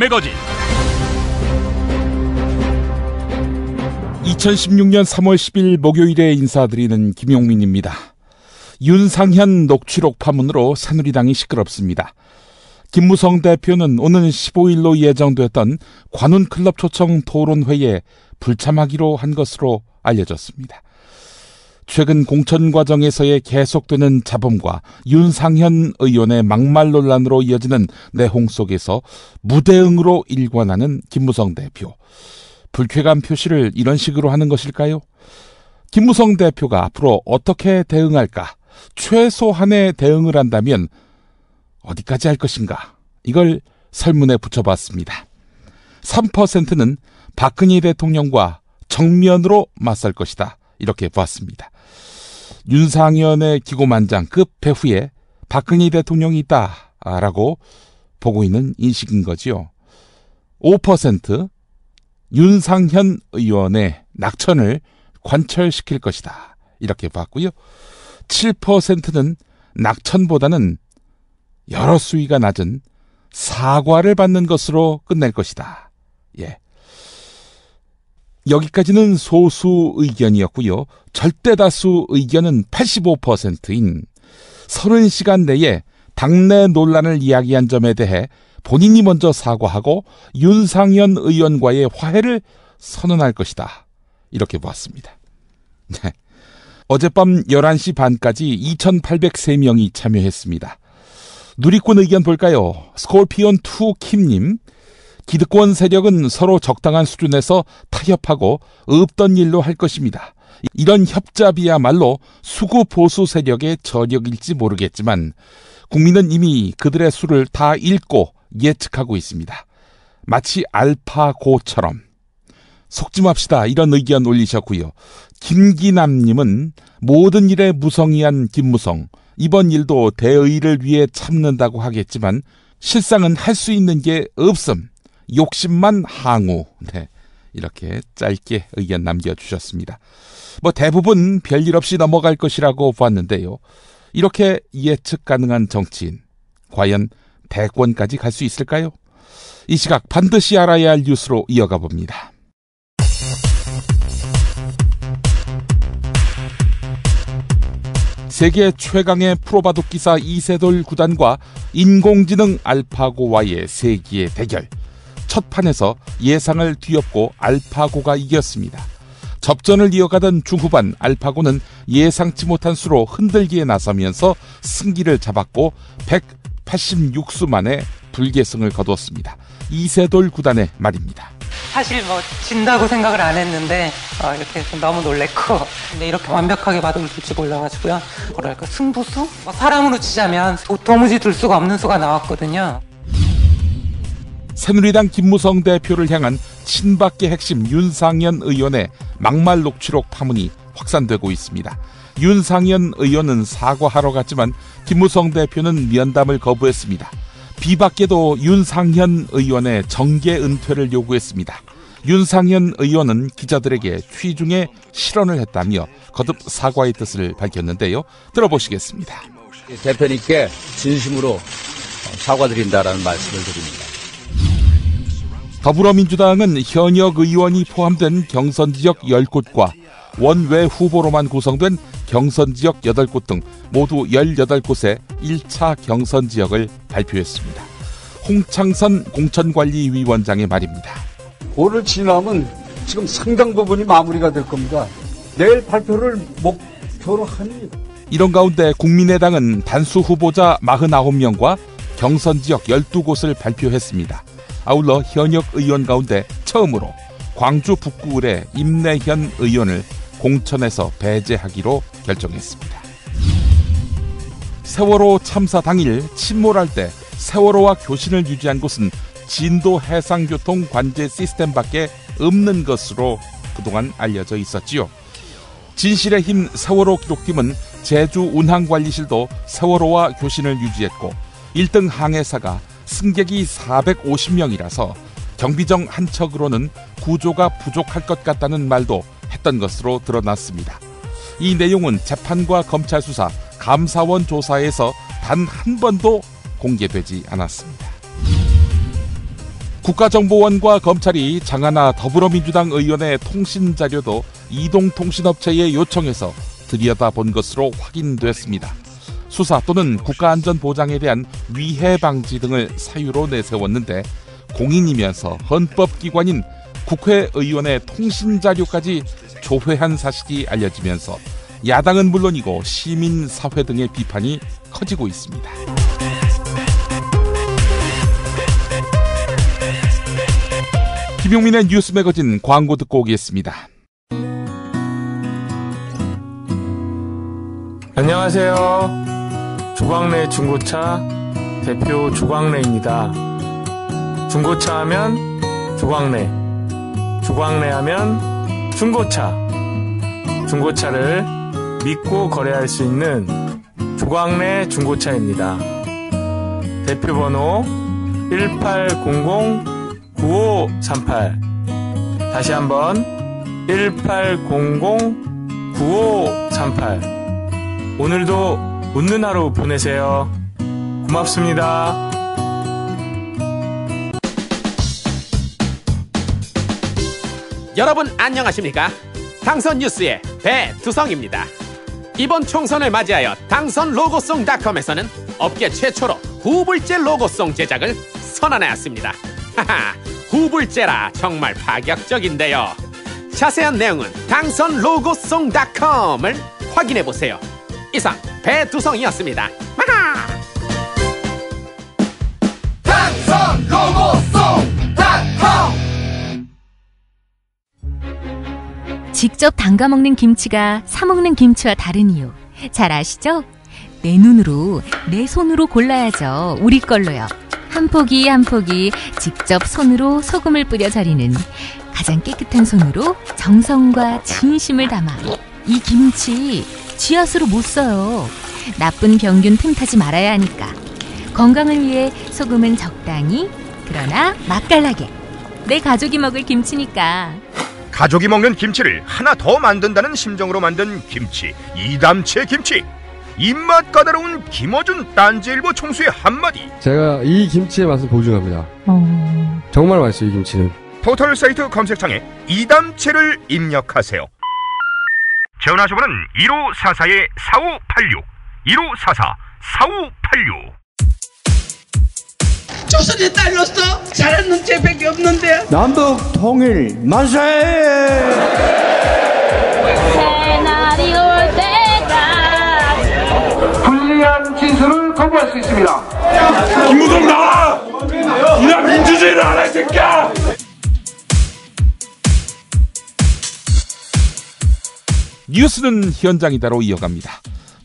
매거진. 2016년 3월 10일 목요일에 인사드리는 김용민입니다. 윤상현 녹취록 파문으로 새누리당이 시끄럽습니다. 김무성 대표는 오는 15일로 예정됐던 관훈클럽 초청 토론회에 불참하기로 한 것으로 알려졌습니다. 최근 공천 과정에서의 계속되는 잡음과 윤상현 의원의 막말 논란으로 이어지는 내홍 속에서 무대응으로 일관하는 김무성 대표. 불쾌감 표시를 이런 식으로 하는 것일까요? 김무성 대표가 앞으로 어떻게 대응할까? 최소한의 대응을 한다면 어디까지 할 것인가? 이걸 설문에 붙여봤습니다. 3%는 박근혜 대통령과 정면으로 맞설 것이다. 이렇게 보았습니다. 윤상현의 기고만장급 배후에 박근혜 대통령이 있다라고 보고 있는 인식인 거지요. 5% 윤상현 의원의 낙천을 관철시킬 것이다. 이렇게 봤고요. 7%는 낙천보다는 여러 수위가 낮은 사과를 받는 것으로 끝낼 것이다. 예. 여기까지는 소수 의견이었고요. 절대다수 의견은 85%인 30시간 내에 당내 논란을 이야기한 점에 대해 본인이 먼저 사과하고 윤상현 의원과의 화해를 선언할 것이다. 이렇게 보았습니다. 네. 어젯밤 11시 반까지 2,803명이 참여했습니다. 누리꾼 의견 볼까요? 스콜피온2 킴님. 기득권 세력은 서로 적당한 수준에서 타협하고 없던 일로 할 것입니다. 이런 협잡이야말로 수구 보수 세력의 저력일지 모르겠지만 국민은 이미 그들의 수를 다 읽고 예측하고 있습니다. 마치 알파고처럼. 속지 맙시다. 이런 의견 올리셨고요. 김기남님은 모든 일에 무성의한 김무성. 이번 일도 대의를 위해 참는다고 하겠지만 실상은 할 수 있는 게 없음. 욕심만 항우. 네, 이렇게 짧게 의견 남겨주셨습니다. 대부분 별일 없이 넘어갈 것이라고 보았는데요. 이렇게 예측 가능한 정치인, 과연 대권까지 갈 수 있을까요? 이 시각 반드시 알아야 할 뉴스로 이어가 봅니다. 세계 최강의 프로바둑 기사 이세돌 구단과 인공지능 알파고와의 세기의 대결. 첫 판에서 예상을 뒤엎고 알파고가 이겼습니다. 접전을 이어가던 중후반 알파고는 예상치 못한 수로 흔들기에 나서면서 승기를 잡았고 186수 만에 불계승을 거두었습니다. 이세돌 구단의 말입니다. 사실 진다고 생각을 안 했는데 이렇게 너무 놀랬고 근데 이렇게 완벽하게 바둑을 둘지 몰라가지고요. 뭐랄까 승부수? 사람으로 치자면 도무지 둘 수가 없는 수가 나왔거든요. 새누리당 김무성 대표를 향한 친박계 핵심 윤상현 의원의 막말 녹취록 파문이 확산되고 있습니다. 윤상현 의원은 사과하러 갔지만 김무성 대표는 면담을 거부했습니다. 비박계도 윤상현 의원의 정계 은퇴를 요구했습니다. 윤상현 의원은 기자들에게 취중에 실언을 했다며 거듭 사과의 뜻을 밝혔는데요. 들어보시겠습니다. 대표님께 진심으로 사과드린다라는 말씀을 드립니다. 더불어민주당은 현역 의원이 포함된 경선지역 10곳과 원외 후보로만 구성된 경선지역 8곳 등 모두 18곳의 1차 경선지역을 발표했습니다. 홍창선 공천관리위원장의 말입니다. 오늘 지나면 지금 상당 부분이 마무리가 될 겁니다. 내일 발표를 목표로 합니다. 이런 가운데 국민의당은 단수 후보자 49명과 경선지역 12곳을 발표했습니다. 아울러 현역 의원 가운데 처음으로 광주 북구을의 임내현 의원을 공천에서 배제하기로 결정했습니다. 세월호 참사 당일 침몰할 때 세월호와 교신을 유지한 곳은 진도 해상교통 관제 시스템밖에 없는 것으로 그동안 알려져 있었지요. 진실의 힘 세월호 기록팀은 제주 운항관리실도 세월호와 교신을 유지했고 1등 항해사가 승객이 450명이라서 경비정 한 척으로는 구조가 부족할 것 같다는 말도 했던 것으로 드러났습니다. 이 내용은 재판과 검찰 수사, 감사원 조사에서 단 한 번도 공개되지 않았습니다. 국가정보원과 검찰이 장하나 더불어민주당 의원의 통신자료도 이동통신업체에 요청해서 들여다본 것으로 확인됐습니다. 수사 또는 국가안전보장에 대한 위해 방지 등을 사유로 내세웠는데 공인이면서 헌법기관인 국회의원의 통신자료까지 조회한 사실이 알려지면서 야당은 물론이고 시민사회 등의 비판이 커지고 있습니다. 김용민의 뉴스 매거진 광고 듣고 오겠습니다. 안녕하세요. 조광래 중고차 대표 조광래입니다. 중고차 하면 조광래, 조광래 하면 중고차. 중고차를 믿고 거래할 수 있는 조광래 중고차입니다. 대표번호 1800-9538. 다시 한번 1800-9538. 오늘도 웃는 하루 보내세요. 고맙습니다. 여러분 안녕하십니까? 당선 뉴스의 배두성입니다. 이번 총선을 맞이하여 당선로고송닷컴에서는 업계 최초로 후불제 로고송 제작을 선언하였습니다. 하하, 후불제라 정말 파격적인데요. 자세한 내용은 당선로고송닷컴을 확인해보세요. 이상 배두성이었습니다. 마하! 당선로고송닷컴. 직접 담가 먹는 김치가 사 먹는 김치와 다른 이유 잘 아시죠? 내 눈으로 내 손으로 골라야죠. 우리 걸로요. 한 포기 한 포기 직접 손으로 소금을 뿌려 절이는 가장 깨끗한 손으로 정성과 진심을 담아 이 김치 쥐앗으로 못 써요. 나쁜 병균 틈타지 말아야 하니까. 건강을 위해 소금은 적당히, 그러나 맛깔나게. 내 가족이 먹을 김치니까. 가족이 먹는 김치를 하나 더 만든다는 심정으로 만든 김치, 이담채 김치. 입맛 까다로운 김어준 딴지일보 총수의 한마디. 제가 이 김치의 맛을 보증합니다. 정말 맛있어요, 이 김치는. 포털 사이트 검색창에 이담채를 입력하세요. 전화번호는 1544-4586 1544-4586. 조선에 딸로서 잘하는 쟤밖에 없는데. 남북 통일 만세! 새날이 올 때가 불리한 진술을 거부할 수 있습니다. 김무성 나와! 이나 민주주의를 알아, 이 새끼야! 뉴스는 현장이다로 이어갑니다.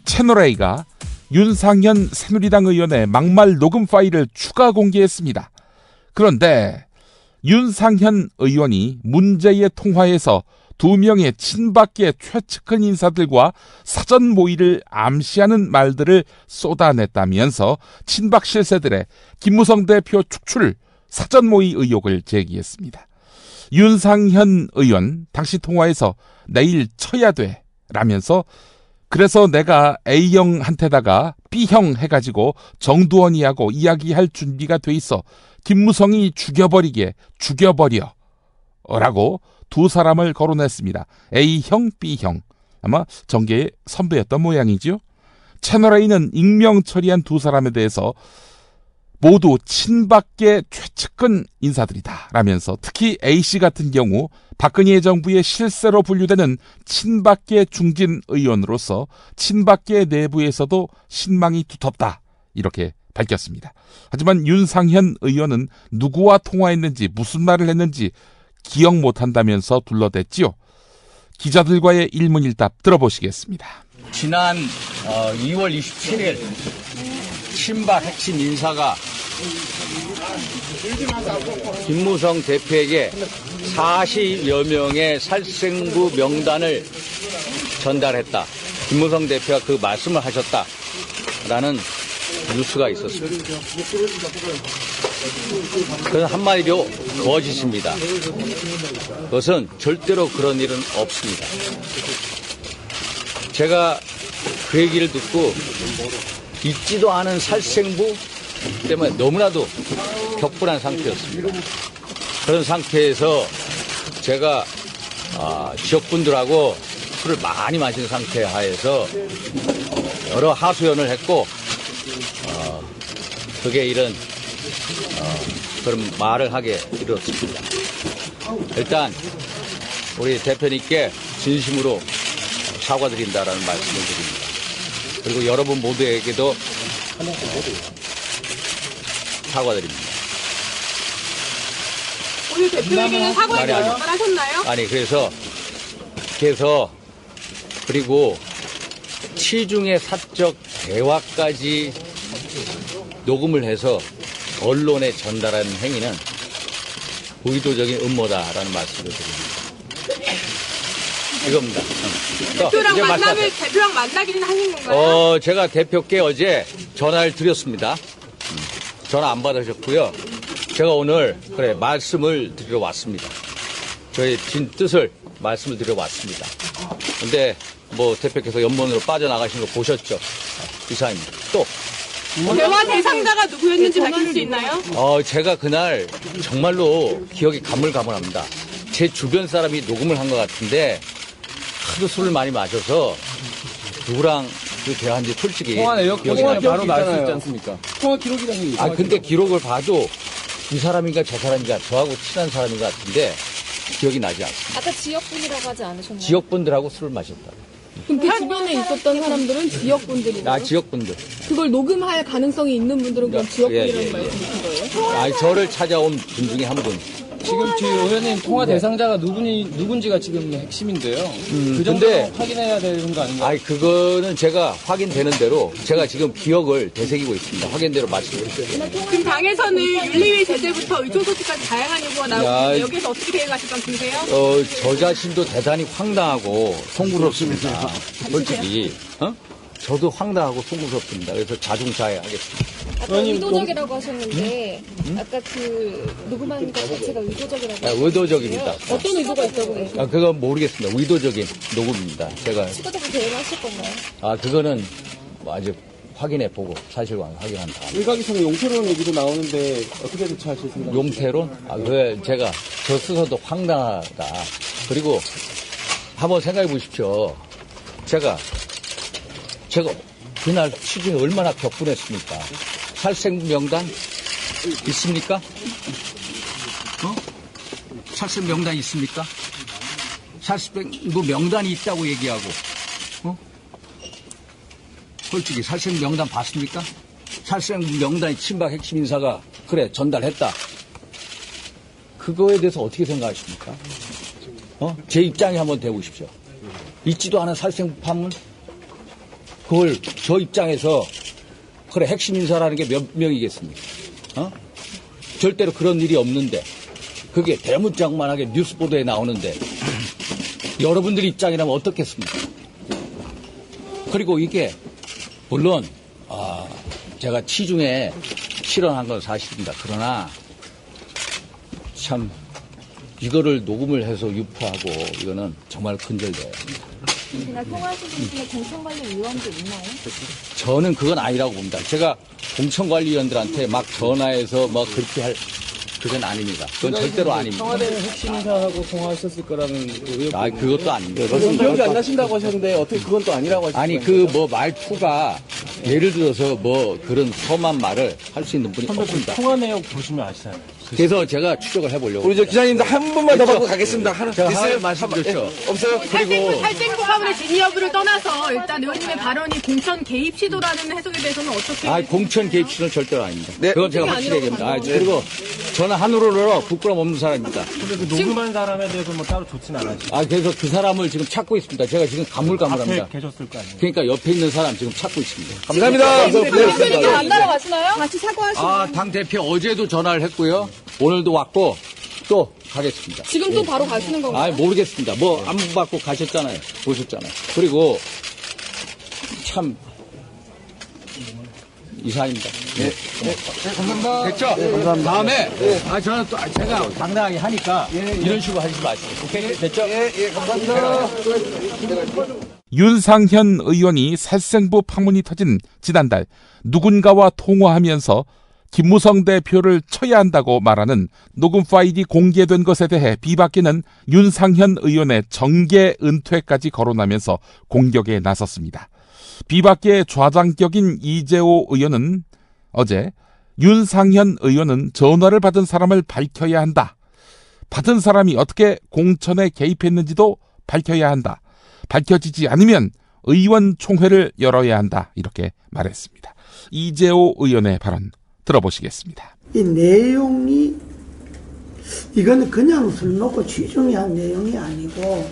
채널A가 윤상현 새누리당 의원의 막말 녹음 파일을 추가 공개했습니다. 그런데 윤상현 의원이 문제의 통화에서 두 명의 친박계 최측근 인사들과 사전 모의를 암시하는 말들을 쏟아냈다면서 친박 실세들의 김무성 대표 축출 사전 모의 의혹을 제기했습니다. 윤상현 의원 당시 통화에서 내일 쳐야 돼 라면서 그래서 내가 A형한테다가 B형 해가지고 정두원이하고 이야기할 준비가 돼 있어. 김무성이 죽여버리게 죽여버려 라고 두 사람을 거론했습니다. A형, B형. 아마 정계의 선배였던 모양이죠. 채널A는 익명 처리한 두 사람에 대해서 모두 친박계 최측근 인사들이다 라면서 특히 A씨 같은 경우 박근혜 정부의 실세로 분류되는 친박계 중진 의원으로서 친박계 내부에서도 신망이 두텁다 이렇게 밝혔습니다. 하지만 윤상현 의원은 누구와 통화했는지 무슨 말을 했는지 기억 못한다면서 둘러댔지요. 기자들과의 일문일답 들어보시겠습니다. 지난 2월 27일 친박 핵심 인사가 김무성 대표에게 40여 명의 살생부 명단을 전달했다. 김무성 대표가 그 말씀을 하셨다라는 뉴스가 있었습니다. 그건 한마디로 거짓입니다. 그것은 절대로 그런 일은 없습니다. 제가 그 얘기를 듣고 있지도 않은 살생부 때문에 너무나도 격분한 상태였습니다. 그런 상태에서 제가 지역분들하고 술을 많이 마신 상태 하에서 여러 하소연을 했고 그게 이런 그런 말을 하게 이뤘습니다. 일단 우리 대표님께 진심으로 사과드린다라는 말씀을 드립니다. 그리고 여러분 모두에게도 사과드립니다. 오늘 대표에게는 사과의 말씀을 하셨나요? 아니 그래서 그리고 치중의 사적 대화까지 녹음을 해서 언론에 전달하는 행위는 의도적인 음모다라는 말씀을 드립니다. 이겁니다. 대표랑 만나기는 하신 건가요? 제가 대표께 어제 전화를 드렸습니다. 전화 안 받으셨고요. 제가 오늘 말씀을 드리러 왔습니다. 저의 진 뜻을 말씀을 드리러 왔습니다. 근데 뭐 대표께서 연문으로 빠져나가신 거 보셨죠? 이사입니다. 또 대화 대상자가 누구였는지 밝힐 수 있나요? 제가 그날 정말로 기억이 가물가물합니다. 제 주변 사람이 녹음을 한 것 같은데 하도 술을 많이 마셔서 누구랑 그 대화인지 솔직히 통화 바로 나올 수 있지 않습니까? 통화 기록이라는 게 근데 기록을 봐도 이 사람인가 저 사람인가 저하고 친한 사람인 것 같은데 기억이 나지 않습니다. 아까 지역분이라고 하지 않으셨나요? 지역분들하고 술을 마셨다. 그럼 그 주변에 있었던 사람들은 지역분들이에요? 지역분들. 그걸 녹음할 가능성이 있는 분들은 그럼 지역분이라는 예. 말씀이신 거예요? 저를 찾아온 분 중에 한 분. 지금 의원님 통화 대상자가 누군지가 지금 핵심인데요. 그 정도 근데 확인해야 되는 거 아닌가요? 그거는 제가 확인되는 대로 제가 지금 기억을 되새기고 있습니다. 확인대로 말씀드릴게요. 지금 당에서는 윤리위 제재부터 의총소집까지 다양한 요구가 나오는데 여기에서 어떻게 대응하실 건 보세요? 저 자신도 대단히 황당하고 송구스럽습니다. 솔직히 저도 황당하고 송구스럽습니다. 그래서 자중자애하겠습니다. 아까 의도적이라고 하셨는데 아까 그 녹음하는 것 자체가 의도적이라고 하셨는데 의도적입니다. 어떤 의도가 있다고 그러세요? 그건 모르겠습니다. 의도적인 녹음입니다. 제가 추가적으로 대응하실 건가요? 그거는 아직 확인해보고 사실관계 확인한 다음에. 일각에서는 용태론 얘기도 나오는데 어떻게 대처하실 생각이세요? 용태론? 그 제가 저 스스로도 황당하다. 그리고 한번 생각해 보십시오. 제가 그날 취중에 얼마나 격분했습니까? 살생 명단 있습니까? 살생 명단 있습니까? 살생 명단이 있다고 얘기하고, 솔직히 살생 명단 봤습니까? 살생 명단이 친박 핵심 인사가 전달했다. 그거에 대해서 어떻게 생각하십니까? 제 입장에 한번 대보십시오. 있지도 않은 살생 판문? 그걸 저 입장에서 핵심 인사라는 게 몇 명이겠습니까? 절대로 그런 일이 없는데 그게 대문짝만하게 뉴스 보도에 나오는데 여러분들 입장이라면 어떻겠습니까? 그리고 이게 물론 제가 치중에 실언한 건 사실입니다. 그러나 참 이거를 녹음을 해서 유포하고 이거는 정말 근절돼요. 그날 통화하신 분 중에 공천관리위원도 있나요? 저는 그건 아니라고 봅니다. 제가 공천관리위원들한테 막 전화해서 그렇게 할 그건 아닙니다. 그건 절대로 아닙니다. 청와대 핵심 인사하고 통화하셨을 거라는 의혹. 그것도 아닙니다. 기억이 안 나신다고 하셨는데 어떻게 그건 또 아니라고 하시죠? 말투가 예를 들어서 그런 험한 말을 할 수 있는 분이 없습니다. 통화 내용 보시면 아시잖아요. 그래서 제가 추적을 해보려고. 우리 기자님도 한 번만 더 받고 가겠습니다. 제가 하나 말씀드렸죠. 없어요? 그리고 살생부 가문의 진위 여부를 떠나서 일단 의원님의 발언이 공천 개입 시도라는 해석에 대해서는 어떻게? 공천 개입 시도는 절대로 아닙니다. 그건 제가 확실히 얘기합니다. 그리고 저는 한우로러 부끄럼 없는 사람입니다. 근데 그 녹음한 사람에 대해서 따로 좋지는 않아요. 그래서 그 사람을 지금 찾고 있습니다. 제가 지금 가물가물합니다. 앞에 계셨을 거 아니에요. 그러니까 옆에 있는 사람 지금 찾고 있습니다. 감사합니다. 대표님께서 안 따라가시나요? 같이 사과하시나요? 당대표 어제도 전화를 했고요. 오늘도 왔고 또 가겠습니다. 지금 또 바로 가시는 건가요? 모르겠습니다. 안부 받고 가셨잖아요. 보셨잖아요. 그리고 참 이사입니다. 감사합니다. 됐죠? 감사합니다. 다음에 저는 또 제가 당당하게 하니까 이런 식으로 하지 마시고. 오케이? 됐죠? 감사합니다. 윤상현 의원이 살생부 파문이 터진 지난달 누군가와 통화하면서 김무성 대표를 쳐야 한다고 말하는 녹음 파일이 공개된 것에 대해 비박계는 윤상현 의원의 정계 은퇴까지 거론하면서 공격에 나섰습니다. 비박계의 좌장격인 이재호 의원은 어제 윤상현 의원은 전화를 받은 사람을 밝혀야 한다. 받은 사람이 어떻게 공천에 개입했는지도 밝혀야 한다. 밝혀지지 않으면 의원총회를 열어야 한다. 이렇게 말했습니다. 이재호 의원의 발언 들어보시겠습니다. 이 내용이 이건 그냥 술 먹고 취중한 내용이 아니고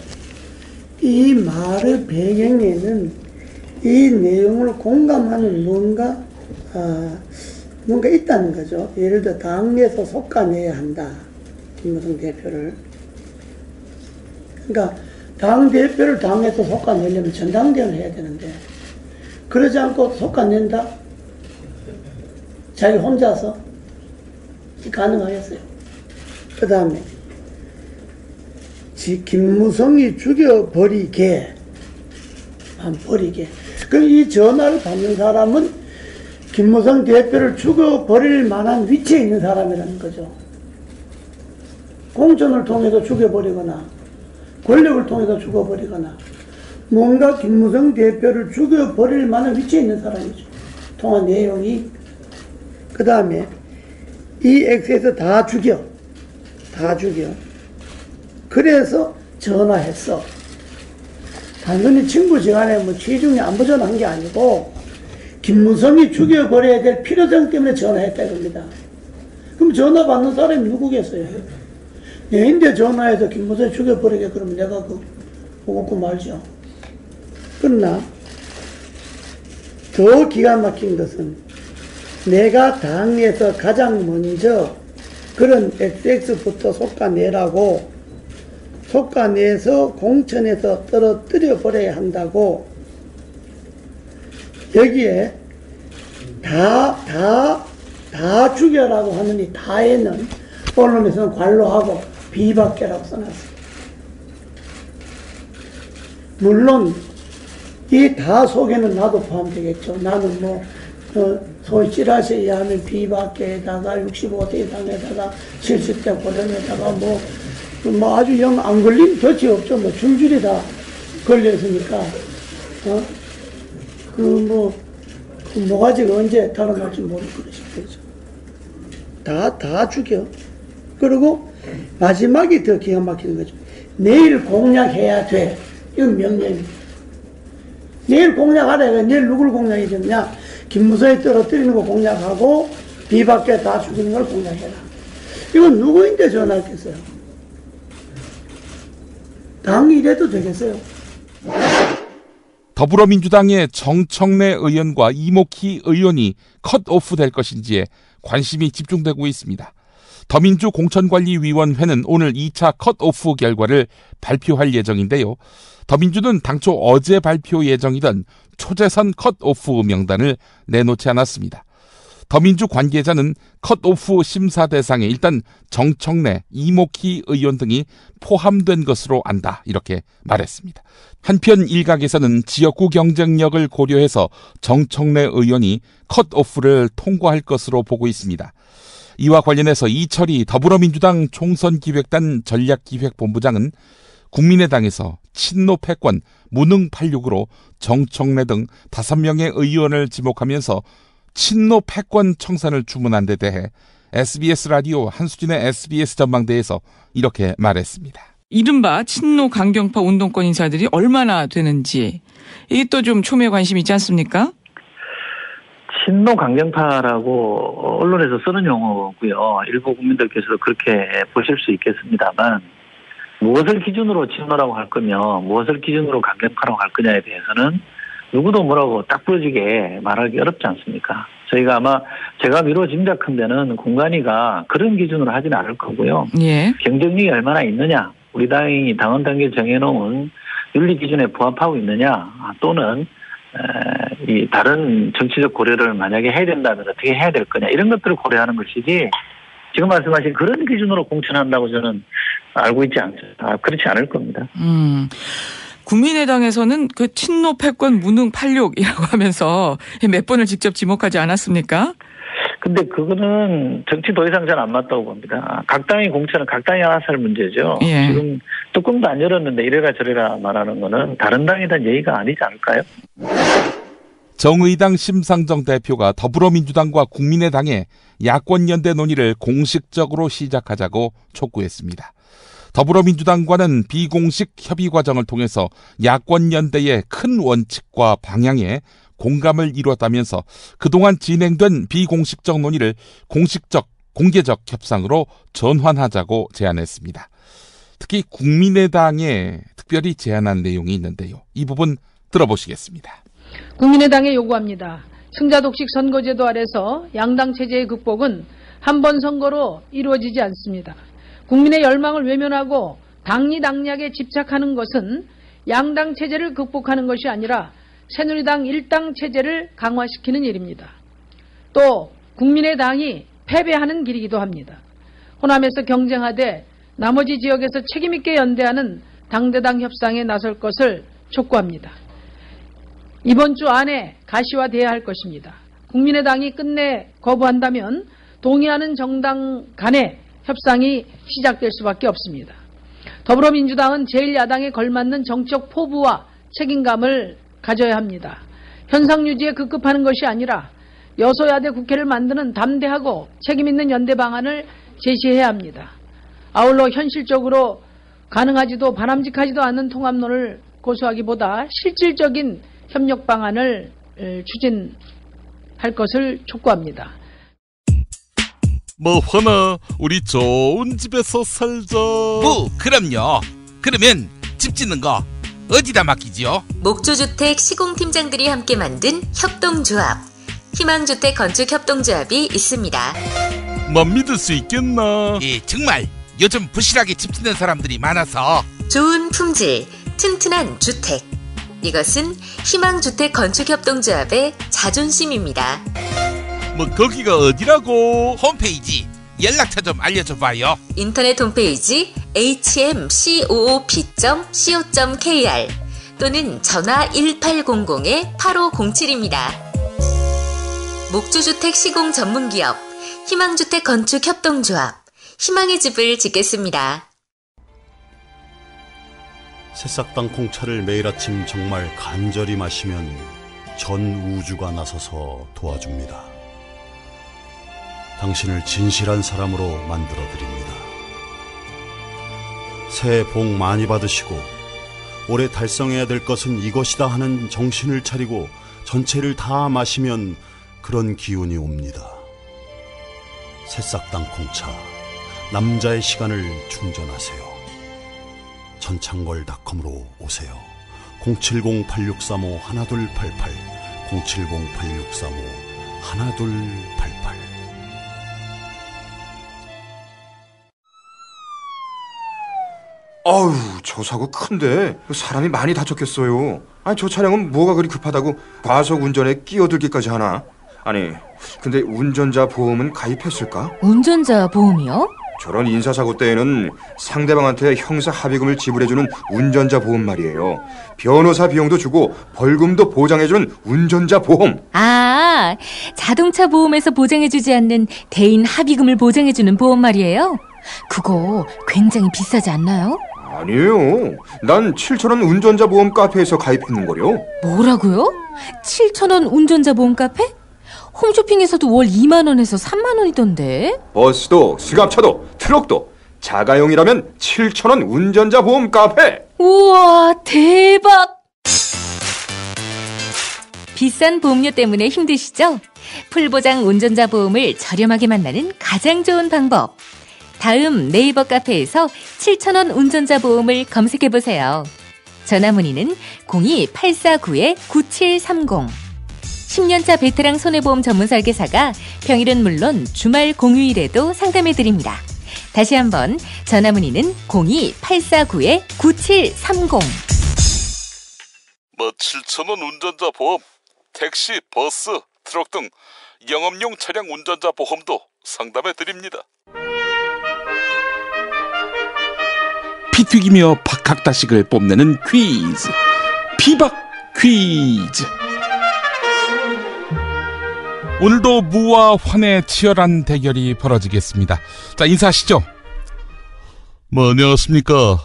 이 말의 배경에는 이 내용을 공감하는 뭔가 있다는 거죠. 예를 들어 당에서 솎아내야 한다. 김무성 대표를. 그러니까 당 대표를 당에서 솎아내려면 전당대회를 해야 되는데 그러지 않고 솎아낸다? 자기 혼자서? 가능하겠어요. 그 다음에 김무성이 죽여버리게. 그럼 이 전화를 받는 사람은 김무성 대표를 죽여버릴 만한 위치에 있는 사람이라는 거죠. 공천을 통해서 죽여버리거나 권력을 통해서 죽여버리거나 뭔가 김무성 대표를 죽여버릴 만한 위치에 있는 사람이죠. 통화 내용이. 그 다음에 이 X에서 다 죽여. 그래서 전화했어. 단순히 친구지간에 취중이 안부 전화한 게 아니고 김무성이 죽여버려야 될 필요성 때문에 전화했다 이겁니다. 그럼 전화 받는 사람이 누구겠어요? 내인데 전화해서 김무성 죽여버리게 그러면 내가 먹고 말죠. 그러나 더 기가 막힌 것은 내가 당에서 가장 먼저 그런 XX부터 솎아내서 공천에서 떨어뜨려 버려야 한다고 여기에 다 죽여라고 하는 이 다에는 언론에서는 관로하고 비박계라고 써놨어요. 물론 이 다 속에는 나도 포함되겠죠. 나는 소위 찌라시에 의하면 비박계에다가 65세 이상에다가 70대 고령에다가 아주 영 안 걸린 덫이 없죠. 줄줄이 다 걸려있으니까. 모가지가 언제 달아날지 모르고 그러시죠. 다 죽여. 그리고 마지막이 더 기가 막히는 거죠. 내일 공략해야 돼. 이건 명령입니다. 내일 공략하라. 내일 누굴 공략해 줬냐? 김무성이 떨어뜨리는 거 공략하고 비박계 다 죽이는 걸 공략해라. 이건 누구인데 전화했겠어요? 당이 이래도 되겠어요? 더불어민주당의 정청래 의원과 이목희 의원이 컷오프 될 것인지에 관심이 집중되고 있습니다. 더민주 공천관리위원회는 오늘 2차 컷오프 결과를 발표할 예정인데요. 더민주는 당초 어제 발표 예정이던 초재선 컷오프 명단을 내놓지 않았습니다. 더민주 관계자는 컷오프 심사 대상에 일단 정청래, 이목희 의원 등이 포함된 것으로 안다 이렇게 말했습니다. 한편 일각에서는 지역구 경쟁력을 고려해서 정청래 의원이 컷오프를 통과할 것으로 보고 있습니다. 이와 관련해서 이철희 더불어민주당 총선기획단 전략기획본부장은 국민의당에서 친노 패권, 무능 86으로 정청래 등 5명의 의원을 지목하면서 친노 패권 청산을 주문한 데 대해 SBS 라디오 한수진의 SBS 전망대에서 이렇게 말했습니다. 이른바 친노 강경파 운동권 인사들이 얼마나 되는지 이게 또 좀 초미의 관심이 있지 않습니까? 친노 강경파라고 언론에서 쓰는 용어고요. 일부 국민들께서도 그렇게 보실 수 있겠습니다만 무엇을 기준으로 친노라고 할 거며 무엇을 기준으로 강경파라고 할 거냐에 대해서는 누구도 뭐라고 딱 부러지게 말하기 어렵지 않습니까? 저희가 아마 제가 미루어 짐작한 데는 공관위가 그런 기준으로 하지는 않을 거고요. 예. 경쟁력이 얼마나 있느냐, 우리 당이 당원 단계 정해놓은 윤리 기준에 부합하고 있느냐, 또는 이 다른 정치적 고려를 만약에 해야 된다면 어떻게 해야 될 거냐 이런 것들을 고려하는 것이지 지금 말씀하신 그런 기준으로 공천한다고 저는 알고 있지 않죠. 그렇지 않을 겁니다. 국민의당에서는 그 친노 패권 무능 86이라고 하면서 몇 번을 직접 지목하지 않았습니까? 근데 그거는 정치 도의상 전 안 맞다고 봅니다. 각 당의 공천은 각 당이 알아서 할 문제죠. 예. 지금 뚜껑도 안 열었는데 이래라 저래라 말하는 거는 다른 당에 대한 예의가 아니지 않을까요? 정의당 심상정 대표가 더불어민주당과 국민의당의 야권연대 논의를 공식적으로 시작하자고 촉구했습니다. 더불어민주당과는 비공식 협의 과정을 통해서 야권연대의 큰 원칙과 방향에 공감을 이루었다면서 그동안 진행된 비공식적 논의를 공식적, 공개적 협상으로 전환하자고 제안했습니다. 특히 국민의당에 특별히 제안한 내용이 있는데요. 이 부분 들어보시겠습니다. 국민의당에 요구합니다. 승자독식 선거제도 아래서 양당 체제의 극복은 한 번 선거로 이루어지지 않습니다. 국민의 열망을 외면하고 당리당략에 집착하는 것은 양당 체제를 극복하는 것이 아니라 새누리당 일당 체제를 강화시키는 일입니다. 또 국민의당이 패배하는 길이기도 합니다. 호남에서 경쟁하되 나머지 지역에서 책임있게 연대하는 당대당 협상에 나설 것을 촉구합니다. 이번 주 안에 가시화돼야 할 것입니다. 국민의당이 끝내 거부한다면 동의하는 정당 간의 협상이 시작될 수밖에 없습니다. 더불어민주당은 제1야당에 걸맞는 정책 포부와 책임감을 가져야 합니다. 현상 유지에 급급하는 것이 아니라 여소야대 국회를 만드는 담대하고 책임있는 연대 방안을 제시해야 합니다. 아울러 현실적으로 가능하지도 바람직하지도 않은 통합론을 고수하기보다 실질적인 협력 방안을 추진할 것을 촉구합니다. 뭐 화나 우리 좋은 집에서 살자. 그럼요. 그러면 집 짓는 거 어디다 맡기지요? 목조주택 시공팀장들이 함께 만든 협동조합, 희망주택 건축협동조합이 있습니다. 만 믿을 수 있겠나? 예, 정말 요즘 부실하게 집 짓는 사람들이 많아서. 좋은 품질, 튼튼한 주택. 이것은 희망주택 건축협동조합의 자존심입니다. 뭐 거기가 어디라고? 홈페이지 연락처 좀 알려줘봐요. 인터넷 홈페이지 hmcoop.co.kr 또는 전화 1800-8507입니다. 목조주택 시공 전문기업 희망주택 건축협동조합, 희망의 집을 짓겠습니다. 새싹당 콩차를 매일 아침 정말 간절히 마시면 전 우주가 나서서 도와줍니다. 당신을 진실한 사람으로 만들어드립니다. 새해 복 많이 받으시고 올해 달성해야 될 것은 이것이다 하는 정신을 차리고 전체를 다 마시면 그런 기운이 옵니다. 새싹당 콩차, 남자의 시간을 충전하세요. 전창걸닷컴으로 오세요. 070-8635-1288 070-8635-1288. 아우, 저 사고 큰데 사람이 많이 다쳤겠어요. 아니, 저 차량은 뭐가 그리 급하다고 과속 운전에 끼어들기까지 하나? 아니, 근데 운전자 보험은 가입했을까? 운전자 보험이요? 저런 인사사고 때에는 상대방한테 형사 합의금을 지불해주는 운전자 보험 말이에요. 변호사 비용도 주고 벌금도 보장해주는 운전자 보험. 아, 자동차 보험에서 보장해주지 않는 대인 합의금을 보장해주는 보험 말이에요? 그거 굉장히 비싸지 않나요? 아니에요. 난 7,000원 운전자 보험 카페에서 가입했는걸요. 뭐라고요? 7,000원 운전자 보험 카페? 홈쇼핑에서도 월 2만원에서 3만원이던데. 버스도 승합차도 트럭도 자가용이라면 7,000원 운전자 보험 카페. 우와, 대박. 비싼 보험료 때문에 힘드시죠? 풀보장 운전자 보험을 저렴하게 만나는 가장 좋은 방법. 다음 네이버 카페에서 7,000원 운전자 보험을 검색해보세요. 전화문의는 02-849-9730. 10년차 베테랑 손해보험 전문 설계사가 평일은 물론 주말 공휴일에도 상담해드립니다. 다시 한번 전화문의는 02-849-9730. 뭐 7,000원 운전자 보험, 택시, 버스, 트럭 등 영업용 차량 운전자 보험도 상담해드립니다. 피 튀기며 박학다식을 뽐내는 퀴즈, 피박 퀴즈. 오늘도 무와 환의 치열한 대결이 벌어지겠습니다. 자, 인사하시죠. 안녕하십니까.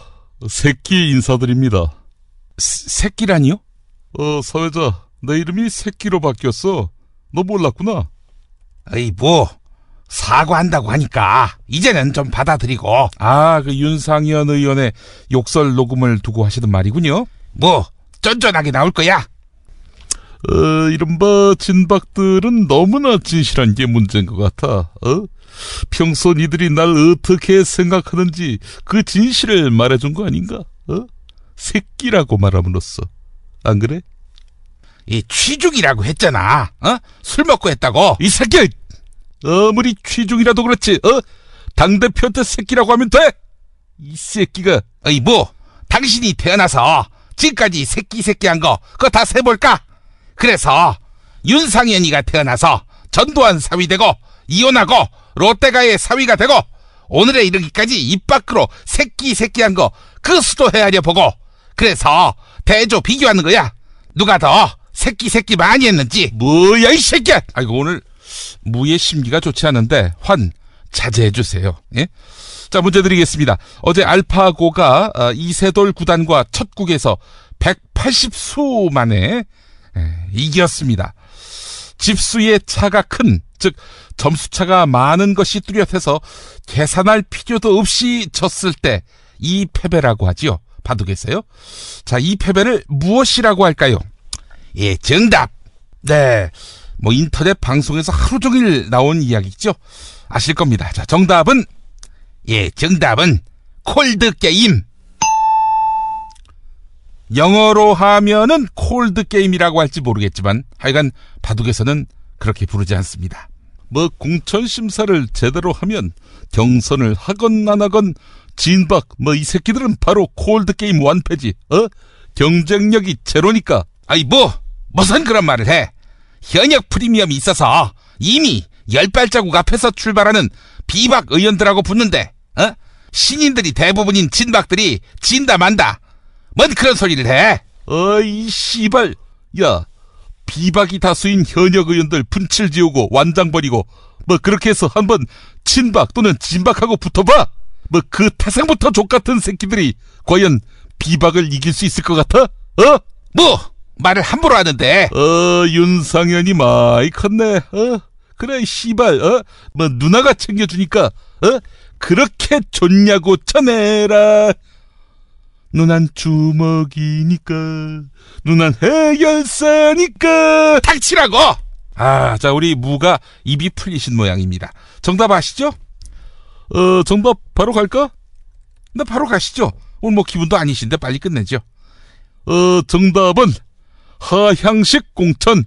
새끼 인사드립니다. 새끼라니요? 사회자, 내 이름이 새끼로 바뀌었어. 너 몰랐구나. 사과한다고 하니까 이제는 좀 받아들이고. 그 윤상현 의원의 욕설 녹음을 두고 하시던 말이군요. 쫀쫀하게 나올 거야. 이른바 진박들은 너무나 진실한 게 문제인 것 같아. 평소 니들이 날 어떻게 생각하는지 그 진실을 말해준 거 아닌가? 새끼라고 말함으로써. 안 그래? 취중이라고 했잖아. 술 먹고 했다고. 이 새끼! 아무리 취중이라도 그렇지. 당대표한테 새끼라고 하면 돼? 이 새끼가. 당신이 태어나서 지금까지 새끼한 거 그거 다 세볼까? 그래서 윤상현이가 태어나서 전두환 사위 되고 이혼하고 롯데가의 사위가 되고 오늘에 이르기까지 입 밖으로 새끼한 거 그 수도 헤아려 보고 그래서 대조 비교하는 거야. 누가 더 새끼 많이 했는지. 뭐야 이 새끼야. 오늘 무의 심기가 좋지 않은데 자제해 주세요. 예? 자, 문제 드리겠습니다. 어제 알파고가 이세돌 구단과 첫 국에서 180수 만에 이겼습니다. 집수의 차가 큰, 즉 점수차가 많은 것이 뚜렷해서 계산할 필요도 없이 졌을 때 이 패배라고 하지요. 바둑에서요. 자, 이 패배를 무엇이라고 할까요? 정답. 네, 인터넷 방송에서 하루 종일 나온 이야기죠. 아실 겁니다. 자, 정답은 콜드게임. 영어로 하면은 콜드게임이라고 할지 모르겠지만 하여간 바둑에서는 그렇게 부르지 않습니다. 공천심사를 제대로 하면 경선을 하건 안 하건 진박 이 새끼들은 바로 콜드게임 완패지. 경쟁력이 제로니까. 무슨 그런 말을 해. 현역 프리미엄이 있어서 이미 10발자국 앞에서 출발하는 비박 의원들하고 붙는데 신인들이 대부분인 진박들이 진다 만다. 뭔 그런 소리를 해. 이 씨발. 야, 비박이 다수인 현역 의원들 분칠 지우고 완장 버리고 그렇게 해서 한번 친박 또는 진박하고 붙어봐. 그 태생부터 족같은 새끼들이 과연 비박을 이길 수 있을 것 같아? 말을 함부로 하는데. 윤상현이 많이 컸네. 그래 씨발. 누나가 챙겨주니까 그렇게 좋냐고 쳐내라. 누난 주먹이니까, 누난 해결사니까. 닥치라고. 자, 우리 무가 입이 풀리신 모양입니다. 정답 아시죠? 정답 바로 갈까? 네, 바로 가시죠. 오늘 기분도 아니신데 빨리 끝내죠. 정답은 하향식 공천.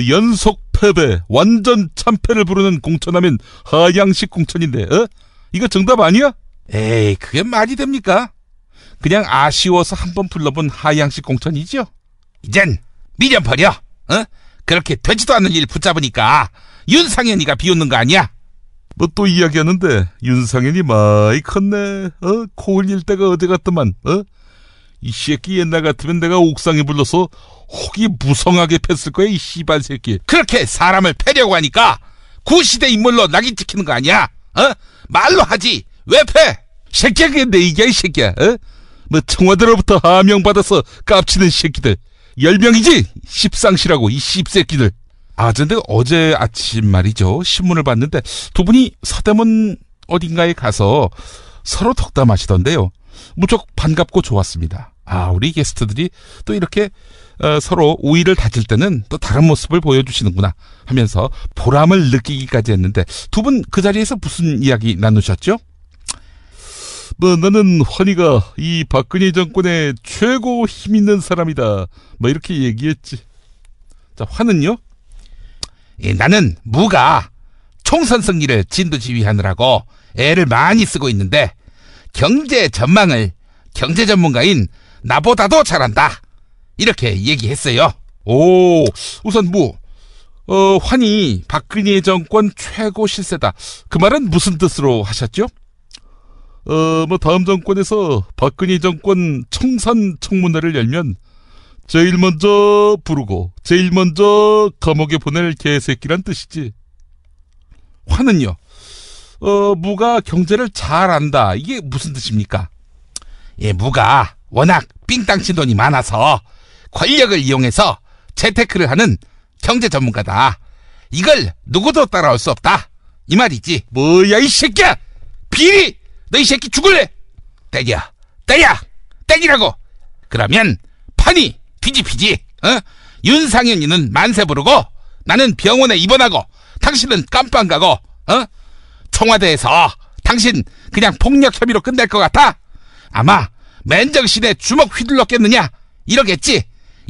연속 패배, 완전 참패를 부르는 공천하면 하향식 공천인데, 이거 정답 아니야? 그게 말이 됩니까? 그냥 아쉬워서 한번 불러본 하향식 공천이죠. 이젠 미련 버려. 그렇게 되지도 않는 일 붙잡으니까 윤상현이가 비웃는 거 아니야? 또 이야기하는데 윤상현이 많이 컸네. 코 흘릴 때가 어디 갔더만. 이 새끼 옛날 같으면 내가 옥상에 불러서 혹이 무성하게 팼을 거야, 이 씨발 새끼. 그렇게 사람을 패려고 하니까 구시대 인물로 낙인 찍히는 거 아니야? 말로 하지 왜 패? 새끼야, 그게 내 얘기야, 이 새끼야. 청와대로부터 하명받아서 깝치는 새끼들 10명이지? 십상시라고, 이 씹새끼들. 근데 어제 아침 말이죠, 신문을 봤는데 두 분이 서대문 어딘가에 가서 서로 덕담하시던데요. 무척 반갑고 좋았습니다. 우리 게스트들이 또 이렇게 서로 우위를 다질 때는 또 다른 모습을 보여주시는구나 하면서 보람을 느끼기까지 했는데 두 분 그 자리에서 무슨 이야기 나누셨죠? 나는 환희가 이 박근혜 정권의 최고 힘 있는 사람이다. 이렇게 얘기했지. 자, 환은요? 나는 무가 총선 승리를 진두지휘하느라고 애를 많이 쓰고 있는데 경제 전망을 경제 전문가인 나보다도 잘한다. 이렇게 얘기했어요. 우선 환희 박근혜 정권 최고 실세다. 그 말은 무슨 뜻으로 하셨죠? 다음 정권에서 박근혜 정권 청산 청문회를 열면 제일 먼저 부르고 제일 먼저 감옥에 보낼 개새끼란 뜻이지. 화는요. 무가 경제를 잘 안다. 이게 무슨 뜻입니까? 예, 무가 워낙 삥땅친 돈이 많아서 권력을 이용해서 재테크를 하는 경제 전문가다. 이걸 누구도 따라올 수 없다. 이 말이지. 뭐야 이 새끼야. 비리. 너 이 새끼 죽을래? 때리라고. 그러면 판이 뒤집히지. 윤상현이는 만세 부르고 나는 병원에 입원하고 당신은 깜빵 가고 청와대에서 당신 그냥 폭력 혐의로 끝날 것 같아? 아마 맨정신에 주먹 휘둘렀겠느냐 이러겠지.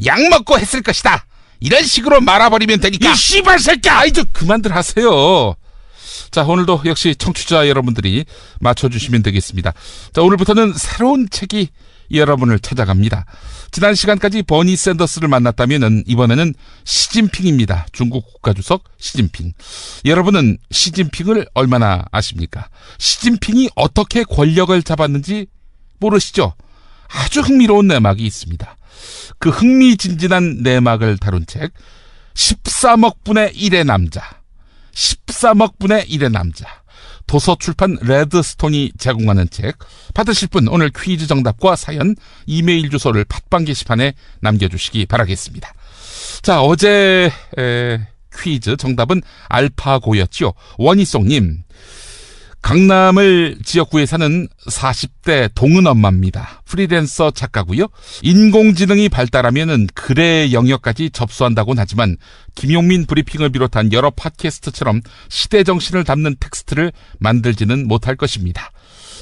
약 먹고 했을 것이다. 이런 식으로 말아버리면 되니까. 이 씨발 새끼야. 아이 좀 그만들 하세요. 자, 오늘도 역시 청취자 여러분들이 맞춰주시면 되겠습니다. 자, 오늘부터는 새로운 책이 여러분을 찾아갑니다. 지난 시간까지 버니 샌더스를 만났다면은 이번에는 시진핑입니다. 중국 국가주석 시진핑. 여러분은 시진핑을 얼마나 아십니까? 시진핑이 어떻게 권력을 잡았는지 모르시죠? 아주 흥미로운 내막이 있습니다. 그 흥미진진한 내막을 다룬 책 13억 분의 1의 남자. 13억 분의 1의 남자. 도서출판 레드스톤이 제공하는 책. 받으실 분 오늘 퀴즈 정답과 사연, 이메일 주소를 팟빵 게시판에 남겨주시기 바라겠습니다. 자, 어제 퀴즈 정답은 알파고였지요. 원희송님. 강남을 지역구에 사는 40대 동은 엄마입니다. 프리랜서 작가고요. 인공지능이 발달하면은 글의 영역까지 접수한다고는 하지만 김용민 브리핑을 비롯한 여러 팟캐스트처럼 시대 정신을 담는 텍스트를 만들지는 못할 것입니다.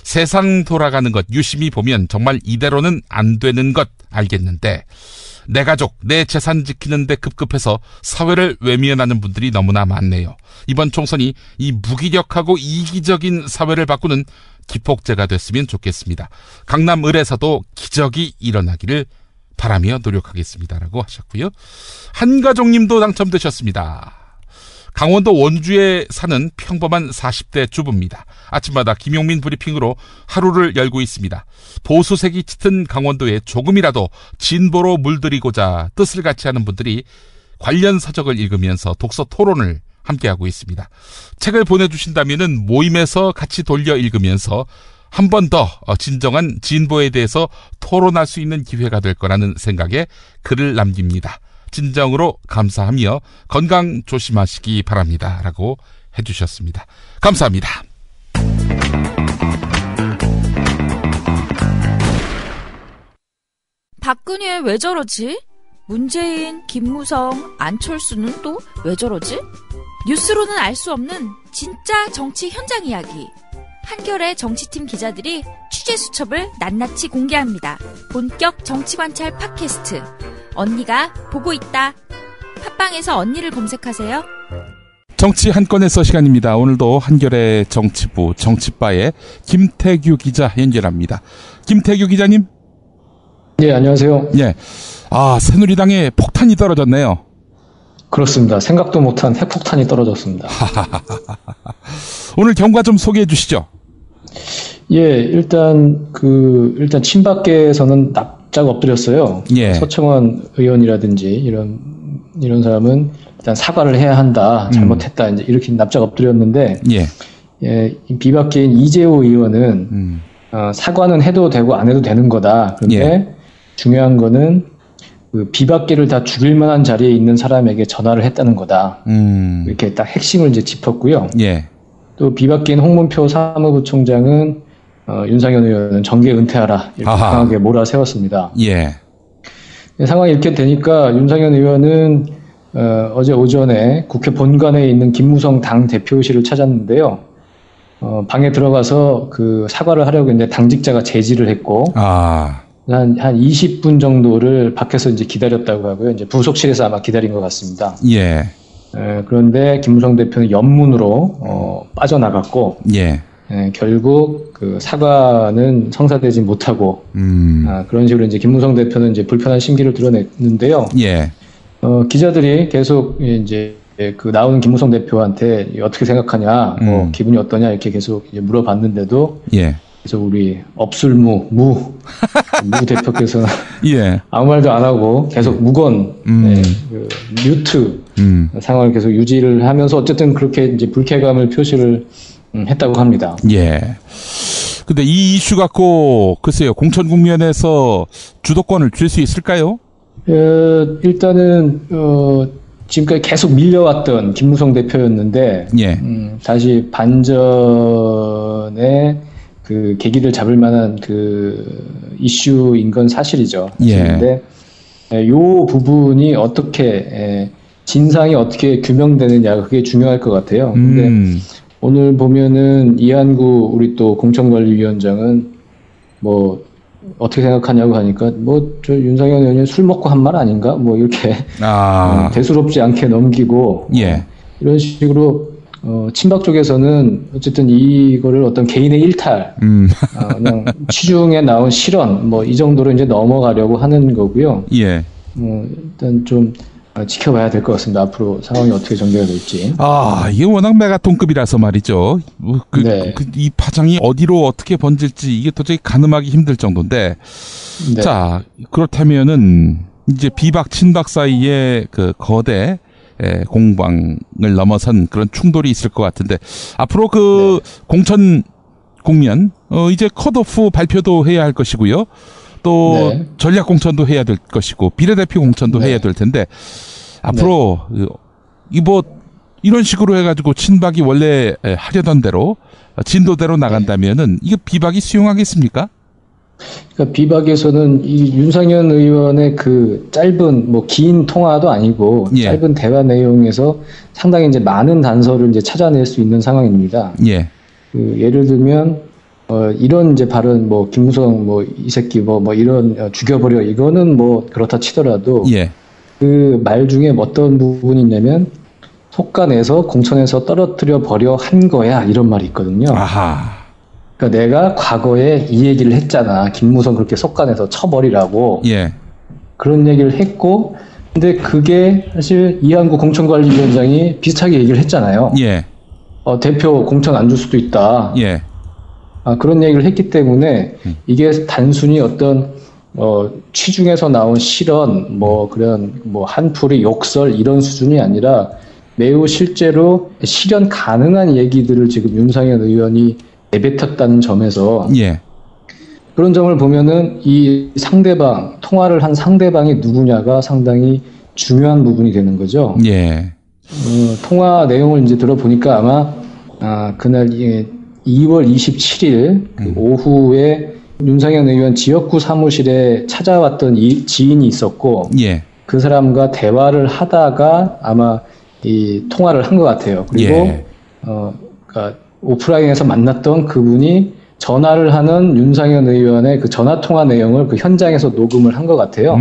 세상 돌아가는 것 유심히 보면 정말 이대로는 안 되는 것 알겠는데 내 가족, 내 재산 지키는데 급급해서 사회를 외면하는 분들이 너무나 많네요. 이번 총선이 이 무기력하고 이기적인 사회를 바꾸는 기폭제가 됐으면 좋겠습니다. 강남 을에서도 기적이 일어나기를 바라며 노력하겠습니다. 라고 하셨고요. 한가족님도 당첨되셨습니다. 강원도 원주에 사는 평범한 40대 주부입니다. 아침마다 김용민 브리핑으로 하루를 열고 있습니다. 보수색이 짙은 강원도에 조금이라도 진보로 물들이고자 뜻을 같이 하는 분들이 관련 서적을 읽으면서 독서 토론을 함께하고 있습니다. 책을 보내주신다면은 모임에서 같이 돌려 읽으면서 한 번 더 진정한 진보에 대해서 토론할 수 있는 기회가 될 거라는 생각에 글을 남깁니다. 진정으로 감사하며 건강 조심하시기 바랍니다. 라고 해주셨습니다. 감사합니다. 박근혜 왜 저러지? 문재인, 김무성, 안철수는 또 왜 저러지? 뉴스로는 알 수 없는 진짜 정치 현장 이야기. 한겨레 정치팀 기자들이 취재 수첩을 낱낱이 공개합니다. 본격 정치관찰 팟캐스트. 언니가 보고 있다. 팟빵에서 언니를 검색하세요. 정치 한 건에서 시간입니다. 오늘도 한겨레 정치부 정치바의 김태규 기자 연결합니다. 김태규 기자님. 네, 안녕하세요. 예. 새누리당에 폭탄이 떨어졌네요. 그렇습니다. 생각도 못한 핵폭탄이 떨어졌습니다. 오늘 경과 좀 소개해 주시죠. 예, 일단 친박계에서는 납작 엎드렸어요. 예. 서청원 의원이라든지 이런 사람은 일단 사과를 해야 한다. 잘못했다. 이제 이렇게 납작 엎드렸는데, 비박계인 이재호 의원은 사과는 해도 되고 안 해도 되는 거다. 그런데 중요한 거는 그 비박계를 다 죽일 만한 자리에 있는 사람에게 전화를 했다는 거다. 이렇게 딱 핵심을 이제 짚었고요. 또 비박계인 홍문표 사무부총장은 윤상현 의원은 정계 은퇴하라 이렇게 강하게 몰아세웠습니다. 상황이 이렇게 되니까 윤상현 의원은 어제 오전에 국회 본관에 있는 김무성 당 대표실을 찾았는데요. 방에 들어가서 그 사과를 하려고 했는데 당직자가 제지를 했고 한 20분 정도를 밖에서 이제 기다렸다고 하고요. 이제 부속실에서 아마 기다린 것 같습니다. 그런데 김무성 대표는 옆문으로 빠져나갔고 결국 그 사과는 성사되지 못하고 그런 식으로 이제 김무성 대표는 이제 불편한 심기를 드러냈는데요. 기자들이 계속 이제 그 나오는 김무성 대표한테 어떻게 생각하냐, 기분이 어떠냐 이렇게 계속 이제 물어봤는데도 그래서 우리 업술무 무 대표께서는 예. 아무 말도 안 하고 계속 무건 그 뮤트 상황을 계속 유지를 하면서 어쨌든 그렇게 이제 불쾌감을 표시를 했다고 합니다. 예. 근데 이 이슈 갖고 글쎄요 공천 국면에서 주도권을 쥘 수 있을까요? 일단은 지금까지 계속 밀려왔던 김무성 대표였는데 예. 다시 반전의 그 계기를 잡을 만한 그 이슈인 건 사실이죠. 그런데 요 부분이 어떻게 진상이 어떻게 규명되느냐 그게 중요할 것 같아요. 근데 오늘 보면은 이한구 우리 또 공천관리위원장은 뭐 어떻게 생각하냐고 하니까 뭐 저 윤상현 의원이 술 먹고 한 말 아닌가 뭐 이렇게 대수롭지 않게 넘기고 이런 식으로 친박 쪽에서는 어쨌든 이거를 어떤 개인의 일탈 그냥 취중에 나온 실언 뭐 이 정도로 이제 넘어가려고 하는 거고요. 일단 좀 지켜봐야 될 것 같습니다. 앞으로 상황이 어떻게 전개가 될지. 이게 워낙 메가톤급이라서 말이죠. 이 파장이 어디로 어떻게 번질지 이게 도저히 가늠하기 힘들 정도인데. 자, 그렇다면은 이제 비박 친박 사이에 그 거대 공방을 넘어선 그런 충돌이 있을 것 같은데 앞으로 그 공천 국면 이제 컷오프 발표도 해야 할 것이고요. 또 전략 공천도 해야 될 것이고 비례대표 공천도 해야 될 텐데 앞으로 이 뭐 이런 식으로 해가지고 친박이 원래 하려던 대로 진도대로 나간다면은 이게 비박이 수용하겠습니까? 그러니까 비박에서는 이 윤상현 의원의 그 짧은 뭐 긴 통화도 아니고 짧은 대화 내용에서 상당히 이제 많은 단서를 이제 찾아낼 수 있는 상황입니다. 그 예를 들면 이런 이제 발언 뭐 김무성 뭐 이 새끼 뭐 이런 죽여버려 이거는 뭐 그렇다 치더라도 그 말 중에 어떤 부분이 있냐면 속간에서 공천에서 떨어뜨려 버려 한 거야 이런 말이 있거든요. 그러니까 내가 과거에 이 얘기를 했잖아. 김무성 그렇게 속간에서 쳐버리라고. 그런 얘기를 했고, 근데 그게 사실 이한구 공천관리위원장이 비슷하게 얘기를 했잖아요. 대표 공천 안 줄 수도 있다. 그런 얘기를 했기 때문에 이게 단순히 어떤 취중에서 나온 실언, 뭐 그런 뭐 한풀이 욕설 이런 수준이 아니라 매우 실제로 실현 가능한 얘기들을 지금 윤상현 의원이 내뱉었다는 점에서 그런 점을 보면은 이 상대방 통화를 한 상대방이 누구냐가 상당히 중요한 부분이 되는 거죠. 통화 내용을 이제 들어보니까 아마 그날 2월 27일 그 오후에 윤상현 의원 지역구 사무실에 찾아왔던 지인이 있었고 그 사람과 대화를 하다가 아마 이 통화를 한 것 같아요. 그리고 그러니까 오프라인에서 만났던 그분이 전화를 하는 윤상현 의원의 그 전화 통화 내용을 그 현장에서 녹음을 한 것 같아요.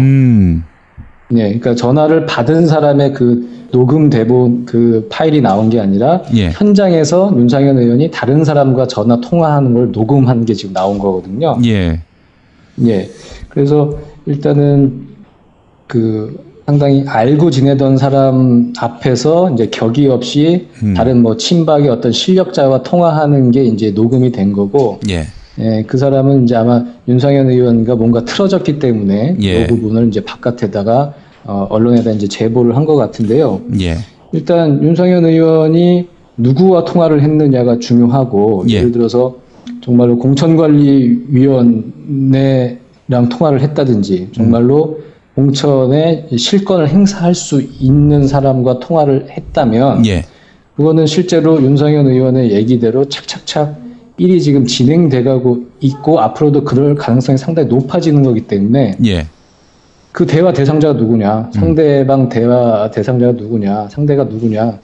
그러니까 전화를 받은 사람의 그 녹음 대본 그 파일이 나온 게 아니라 현장에서 윤상현 의원이 다른 사람과 전화 통화하는 걸 녹음한 게 지금 나온 거거든요. 그래서 일단은 그 상당히 알고 지내던 사람 앞에서 이제 격의 없이 다른 뭐 친박의 어떤 실력자와 통화하는 게 이제 녹음이 된 거고, 그 사람은 이제 아마 윤상현 의원과 뭔가 틀어졌기 때문에 그 부분을 이제 바깥에다가 언론에다 이제 제보를 한 것 같은데요. 일단 윤상현 의원이 누구와 통화를 했느냐가 중요하고, 예를 들어서 정말로 공천관리위원회랑 통화를 했다든지 정말로 공천에 실권을 행사할 수 있는 사람과 통화를 했다면 그거는 실제로 윤상현 의원의 얘기대로 착착착 일이 지금 진행돼가고 있고 앞으로도 그럴 가능성이 상당히 높아지는 거기 때문에 그 대화 대상자가 누구냐, 상대방 대화 대상자가 누구냐, 상대가 누구냐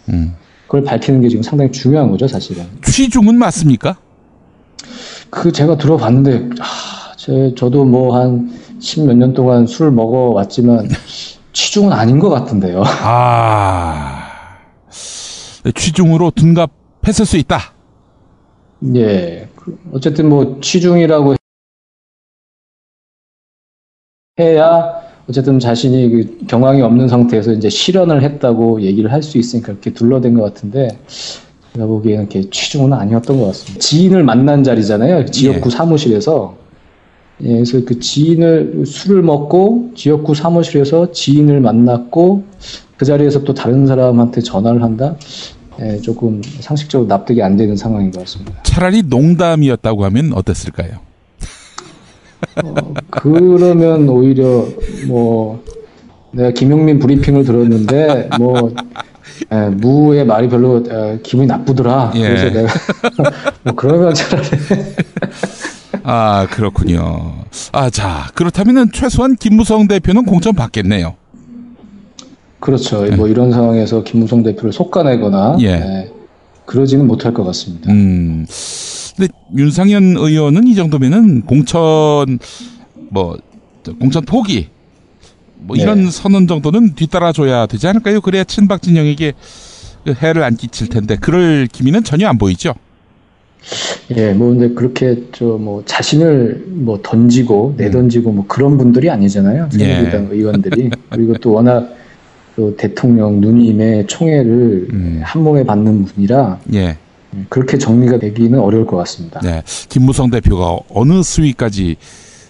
그걸 밝히는 게 지금 상당히 중요한 거죠, 사실은. 취중은 맞습니까? 그 제가 들어봤는데 저도 뭐 한 10몇 년 동안 술 먹어왔지만 취중은 아닌 것 같은데요. 취중으로 둔갑했을 수 있다. 어쨌든 뭐 취중이라고 해야 어쨌든 자신이 그 경황이 없는 상태에서 이제 실언을 했다고 얘기를 할 수 있으니까 그렇게 둘러댄 것 같은데 제가 보기에는 이렇게 취중은 아니었던 것 같습니다. 지인을 만난 자리잖아요. 지역구 사무실에서. 예, 그래서 그 지인을 술을 먹고 지역구 사무실에서 지인을 만났고 그 자리에서 또 다른 사람한테 전화를 한다. 예, 조금 상식적으로 납득이 안 되는 상황인 것 같습니다. 차라리 농담이었다고 하면 어땠을까요? 그러면 오히려 뭐 내가 김용민 브리핑을 들었는데 뭐 무의 말이 별로 기분이 나쁘더라. 예. 그래서 내가 뭐 그러면 차라리 아, 그렇군요. 아, 자, 그렇다면은 최소한 김무성 대표는 공천 받겠네요. 그렇죠. 뭐 이런 상황에서 김무성 대표를 속아내거나 그러지는 못할 것 같습니다. 근데 윤상현 의원은 이 정도면은 공천 포기 뭐 이런 선언 정도는 뒤따라줘야 되지 않을까요? 그래야 친박 진영에게 해를 안 끼칠 텐데 그럴 기미는 전혀 안 보이죠. 예, 뭐 근데 그렇게 뭐 자신을 뭐 던지고 내던지고 뭐 그런 분들이 아니잖아요. 새누리당 의원들이. 그리고 또 워낙 또 대통령 누님의 총애를 한 몸에 받는 분이라 그렇게 정리가 되기는 어려울 것 같습니다. 네, 김무성 대표가 어느 수위까지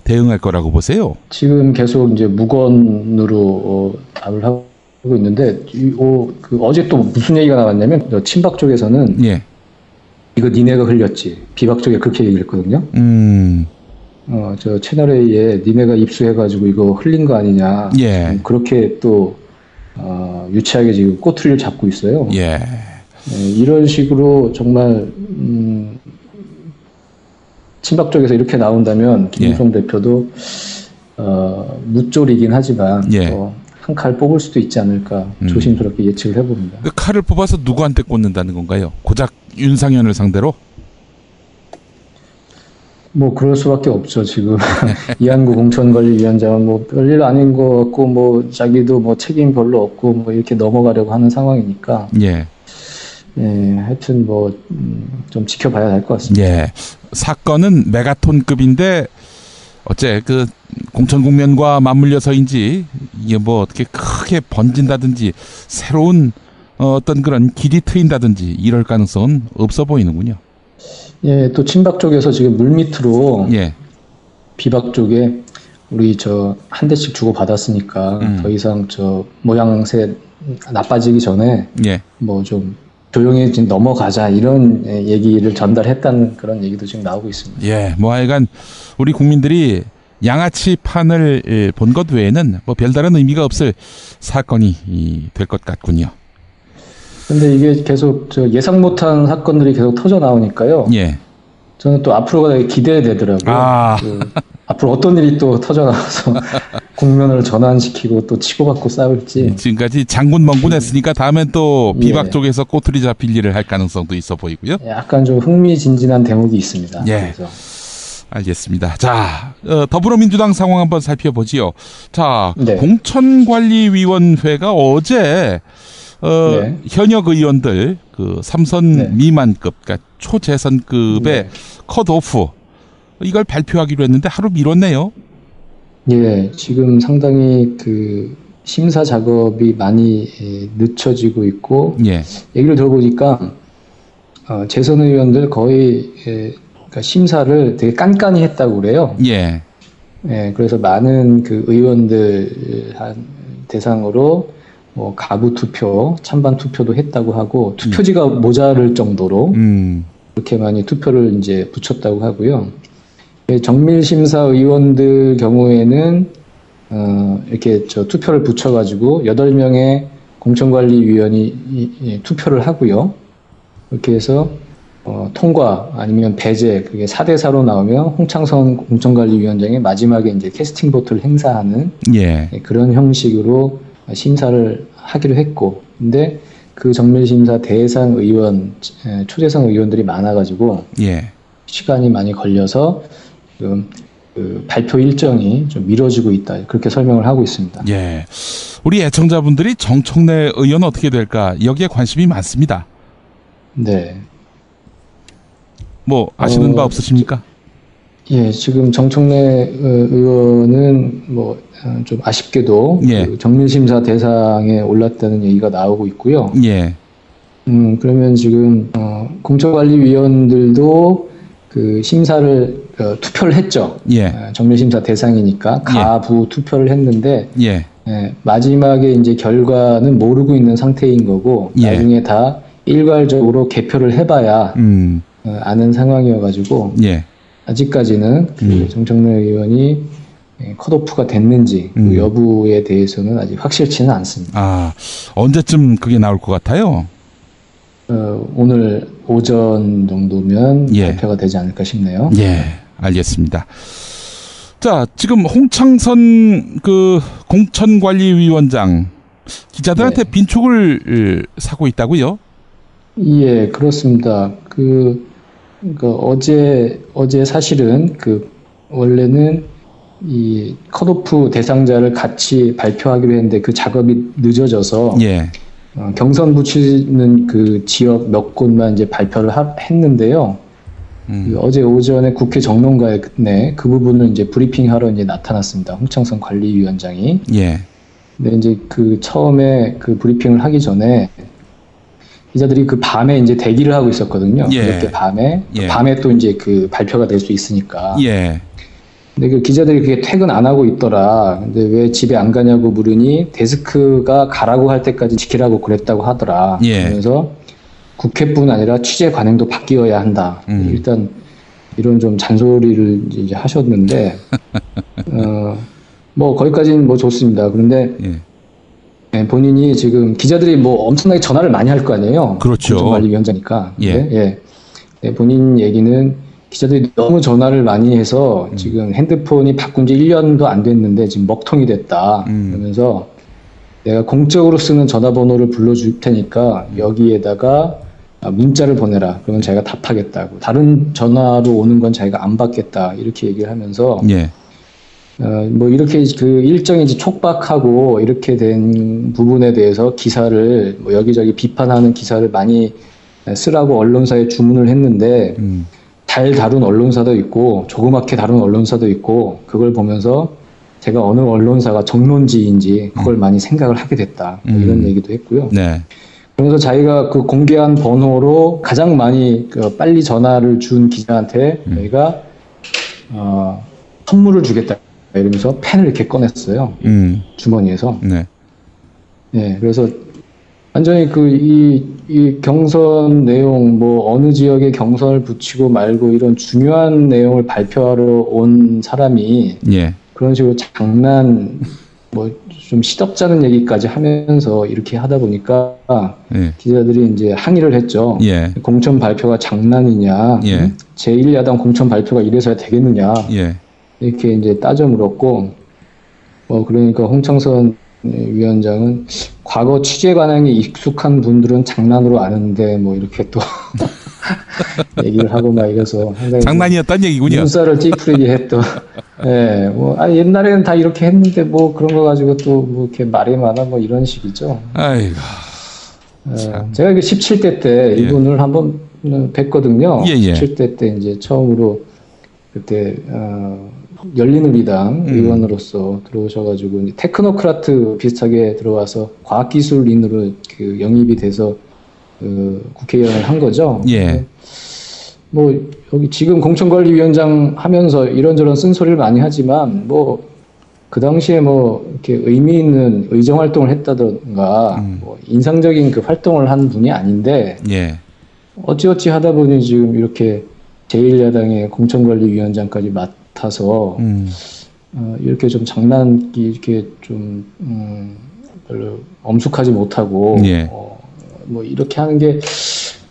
대응할 거라고 보세요? 지금 계속 이제 무건으로 답을 하고 있는데 어제 또 무슨 얘기가 나왔냐면 친박 쪽에서는 이거 니네가 흘렸지. 비박 쪽에 그렇게 얘기했거든요. 저 채널A에 니네가 입수해가지고 이거 흘린 거 아니냐. 그렇게 또 유치하게 지금 꼬투리를 잡고 있어요. 이런 식으로 정말 친박 쪽에서 이렇게 나온다면 김무성 대표도 무쫄이긴 하지만 한 칼 뽑을 수도 있지 않을까 조심스럽게 예측을 해봅니다. 그 칼을 뽑아서 누구한테 꽂는다는 건가요? 고작 윤상현을 상대로? 뭐 그럴 수밖에 없죠. 지금 이한구 공천관리위원장은 뭐 별일 아닌 것 같고 뭐 자기도 뭐 책임 별로 없고 뭐 이렇게 넘어가려고 하는 상황이니까. 하여튼 뭐 좀 지켜봐야 될 것 같습니다. 사건은 메가톤급인데 어째 그 공천 국면과 맞물려서인지 이게 뭐 어떻게 크게 번진다든지 새로운 어떤 그런 길이 트인다든지 이럴 가능성은 없어 보이는군요. 또 친박 쪽에서 지금 물밑으로 비박 쪽에 우리 한 대씩 주고 받았으니까 더 이상 모양새 나빠지기 전에 뭐 좀 조용히 지금 넘어가자 이런 얘기를 전달했다는 그런 얘기도 지금 나오고 있습니다. 뭐 하여간 우리 국민들이 양아치 판을 본 것 외에는 뭐 별다른 의미가 없을 사건이 될 것 같군요. 근데 이게 계속 예상 못한 사건들이 계속 터져 나오니까요. 저는 또 앞으로가 되게 기대되더라고요. 앞으로 어떤 일이 또 터져 나와서 국면을 전환시키고 또 치고받고 싸울지. 지금까지 장군 멍군 했으니까 다음엔 또 비박 쪽에서 꼬투리 잡힐 일을 할 가능성도 있어 보이고요. 약간 좀 흥미진진한 대목이 있습니다. 그래서. 알겠습니다. 자, 더불어민주당 상황 한번 살펴보지요. 자, 공천관리위원회가 어제 현역 의원들 그 3선 미만급, 그러니까 초재선급의 컷오프 이걸 발표하기로 했는데 하루 미뤘네요. 지금 상당히 그 심사 작업이 많이 늦춰지고 있고 얘기를 들어보니까 재선 의원들 거의 그러니까 심사를 되게 깐깐히 했다고 그래요. 그래서 많은 그 의원들 대상으로 뭐 가부 투표, 찬반 투표도 했다고 하고 투표지가 모자랄 정도로 그렇게 많이 투표를 이제 붙였다고 하고요. 정밀심사 의원들 경우에는 이렇게 투표를 붙여가지고 8명의 공천관리위원이 투표를 하고요. 이렇게 해서 통과 아니면 배제 그게 4대4로 나오면 홍창선 공천관리위원장이 마지막에 이제 캐스팅 보트를 행사하는 그런 형식으로 심사를 하기로 했고, 근데 그 정밀심사 대상 의원, 초재선 의원들이 많아가지고 시간이 많이 걸려서 지금 그 발표 일정이 좀 미뤄지고 있다, 그렇게 설명을 하고 있습니다. 우리 애청자분들이 정청래 의원 어떻게 될까 여기에 관심이 많습니다. 뭐 아시는 바 없으십니까? 지금 정청래 의원은 뭐 좀 아쉽게도 그 정밀심사 대상에 올랐다는 얘기가 나오고 있고요. 그러면 지금 공천관리위원들도 그 심사를 투표를 했죠. 예. 정례심사 대상이니까 가부 투표를 했는데 예. 마지막에 이제 결과는 모르고 있는 상태인 거고 나중에 다 일괄적으로 개표를 해봐야 아는 상황이어가지고 아직까지는 그 정청래 의원이 컷오프가 됐는지 그 여부에 대해서는 아직 확실치는 않습니다. 아, 언제쯤 그게 나올 것 같아요? 오늘 오전 정도면 발표가 되지 않을까 싶네요. 예, 알겠습니다. 자, 지금 홍창선 그 공천관리위원장 기자들한테 빈촉을 사고 있다고요? 예, 그렇습니다. 어제 사실은 원래는 이 컷오프 대상자를 같이 발표하기로 했는데 그 작업이 늦어져서 경선 붙이는 그 지역 몇 곳만 이제 발표를 했는데요. 어제 오전에 국회 정론가에 그 부분을 이제 브리핑하러 이제 나타났습니다. 홍창선 관리위원장이. 근데 이제 처음에 그 브리핑을 하기 전에 기자들이 그 밤에 이제 대기를 하고 있었거든요. 그때 밤에 또 이제 그 발표가 될 수 있으니까. 근데 그 기자들이 그게 퇴근 안 하고 있더라. 근데 왜 집에 안 가냐고 물으니 데스크가 가라고 할 때까지 지키라고 그랬다고 하더라. 그래서 국회뿐 아니라 취재 관행도 바뀌어야 한다. 일단 이런 좀 잔소리를 이제 하셨는데 뭐 거기까지는 뭐 좋습니다. 그런데 본인이 지금 기자들이 뭐 엄청나게 전화를 많이 할 거 아니에요. 그렇죠. 공천관리위원장이니까. 본인 얘기는 기자들이 너무 전화를 많이 해서 지금 핸드폰이 바꾼 지 1년도 안 됐는데 지금 먹통이 됐다. 그러면서 내가 공적으로 쓰는 전화번호를 불러줄 테니까 여기에다가 문자를 보내라. 그러면 자기가 답하겠다고. 다른 전화로 오는 건 자기가 안 받겠다. 이렇게 얘기를 하면서 뭐 이렇게 그 일정이 이제 촉박하고 이렇게 된 부분에 대해서 기사를 뭐 여기저기 비판하는 기사를 많이 쓰라고 언론사에 주문을 했는데 잘 다룬 언론사도 있고 조그맣게 다룬 언론사도 있고 그걸 보면서 제가 어느 언론사가 정론지인지 그걸 많이 생각을 하게 됐다. 뭐 이런 얘기도 했고요. 그래서 자기가 그 공개한 번호로 가장 많이 빨리 전화를 준 기자한테 저희가 선물을 주겠다 이러면서 펜을 이렇게 꺼냈어요. 주머니에서. 그래서 완전히 이 경선 내용, 뭐, 어느 지역에 경선을 붙이고 말고 이런 중요한 내용을 발표하러 온 사람이 그런 식으로 뭐, 좀 시덥잖은 얘기까지 하면서 이렇게 하다 보니까 기자들이 이제 항의를 했죠. 공천 발표가 장난이냐. 제1야당 공천 발표가 이래서야 되겠느냐. 이렇게 이제 따져 물었고, 그러니까 홍창선 위원장은 과거 취재 관행에 익숙한 분들은 장난으로 아는데 뭐 이렇게 또 얘기를 하고 막 이래서 장난이었단 얘기군요. 눈살을 찌푸리게 했던. 옛날에는 다 이렇게 했는데 뭐 그런 거 가지고 또 뭐 이렇게 말이 많아 뭐 이런 식이죠. 아이고. 제가 17대 때 이분을 한번 뵀거든요. 17대 때 이제 처음으로 그때 열린우리당 의원으로서 들어오셔가지고 테크노크라트 비슷하게 들어와서 과학기술인으로 그 영입이 돼서 국회의원을 한 거죠. 뭐 여기 지금 공천관리위원장 하면서 이런저런 쓴소리를 많이 하지만 뭐 그 당시에 뭐 이렇게 의미 있는 의정 활동을 했다던가 뭐 인상적인 그 활동을 한 분이 아닌데 어찌어찌 하다 보니 지금 이렇게 제1야당의 공천관리위원장까지 맡아서 이렇게 좀 장난기 이렇게 좀 별로 엄숙하지 못하고 뭐 이렇게 하는 게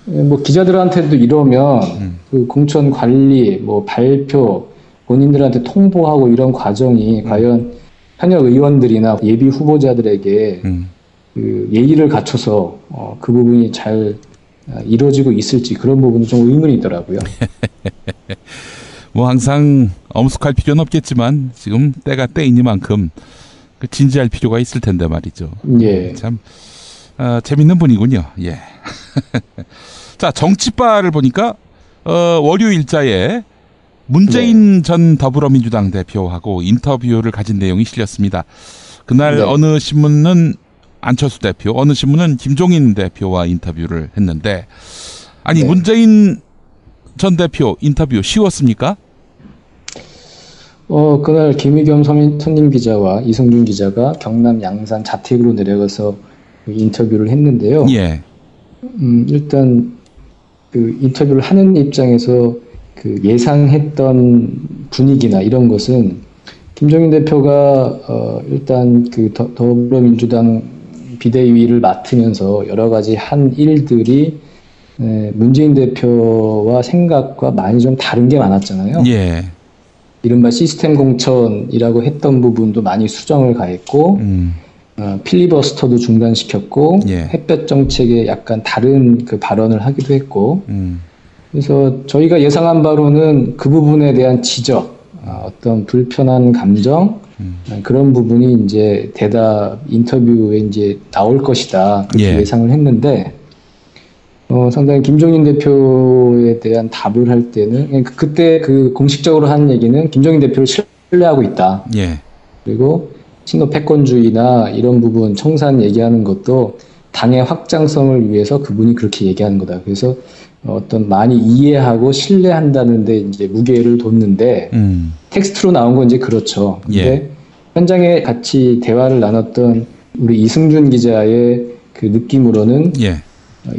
뭐 기자들한테도 이러면 그 공천 관리 뭐 발표 본인들한테 통보하고 이런 과정이 과연 현역 의원들이나 예비 후보자들에게 그 예의를 갖춰서 그 부분이 잘 이루어지고 있을지 그런 부분은 좀 의문이 있더라고요. 뭐 항상 엄숙할 필요는 없겠지만 지금 때가 때이니만큼 그 진지할 필요가 있을 텐데 말이죠. 참 재밌는 분이군요. 자, 정치바를 보니까 월요일자에 문재인 전 더불어민주당 대표하고 인터뷰를 가진 내용이 실렸습니다. 그날 어느 신문은 안철수 대표, 어느 신문은 김종인 대표와 인터뷰를 했는데, 아니, 문재인 전 대표 인터뷰 쉬웠습니까? 그날 김의겸 선임 기자와 이승준 기자가 경남 양산 자택으로 내려가서 인터뷰를 했는데요. 예. 일단 그 인터뷰를 하는 입장에서 그 예상했던 분위기나 이런 것은 김종인 대표가 일단 그 더불어민주당 비대위를 맡으면서 여러 가지 한 일들이 문재인 대표와 생각과 많이 좀 다른 게 많았잖아요. 예. 이른바 시스템 공천이라고 했던 부분도 많이 수정을 가했고, 필리버스터도 중단시켰고, 햇볕 정책에 약간 다른 그 발언을 하기도 했고, 그래서 저희가 예상한 바로는 그 부분에 대한 지적, 어떤 불편한 감정, 그런 부분이 이제 대답 인터뷰에 이제 나올 것이다. 그렇게 예상을 했는데, 상당히 김종인 대표에 대한 답을 할 때는, 그때 그 공식적으로 한 얘기는 김종인 대표를 신뢰하고 있다. 그리고 친노 패권주의나 이런 부분 청산 얘기하는 것도 당의 확장성을 위해서 그분이 그렇게 얘기하는 거다. 그래서 어떤 많이 이해하고 신뢰한다는데 이제 무게를 뒀는데, 텍스트로 나온 건 이제 그렇죠. 근데 현장에 같이 대화를 나눴던 우리 이승준 기자의 그 느낌으로는,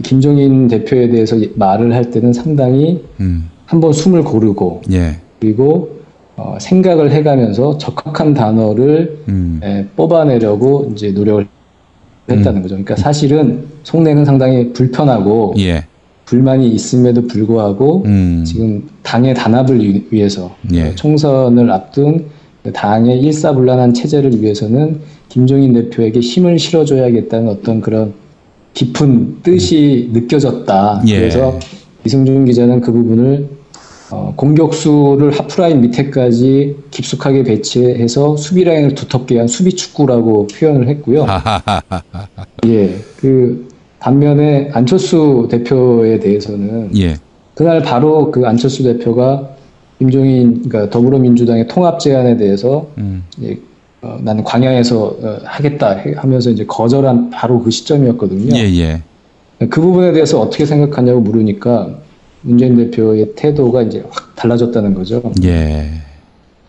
김종인 대표에 대해서 말을 할 때는 상당히 한번 숨을 고르고 그리고 생각을 해가면서 적합한 단어를 뽑아내려고 이제 노력을 했다는 거죠. 그러니까 사실은 속내는 상당히 불편하고 불만이 있음에도 불구하고 지금 당의 단합을 위해서 총선을 앞둔 당의 일사불란한 체제를 위해서는 김종인 대표에게 힘을 실어줘야겠다는 어떤 그런 깊은 뜻이 느껴졌다. 그래서 이승준 기자는 그 부분을 공격수를 하프라인 밑에까지 깊숙하게 배치해서 수비 라인을 두텁게 한 수비 축구라고 표현을 했고요. 그 반면에 안철수 대표에 대해서는 그날 바로 그 안철수 대표가 김종인, 그러니까 더불어민주당의 통합 제안에 대해서 나는 광양에서 하겠다 하면서 이제 거절한 바로 그 시점이었거든요. 그 부분에 대해서 어떻게 생각하냐고 물으니까 문재인 대표의 태도가 이제 확 달라졌다는 거죠.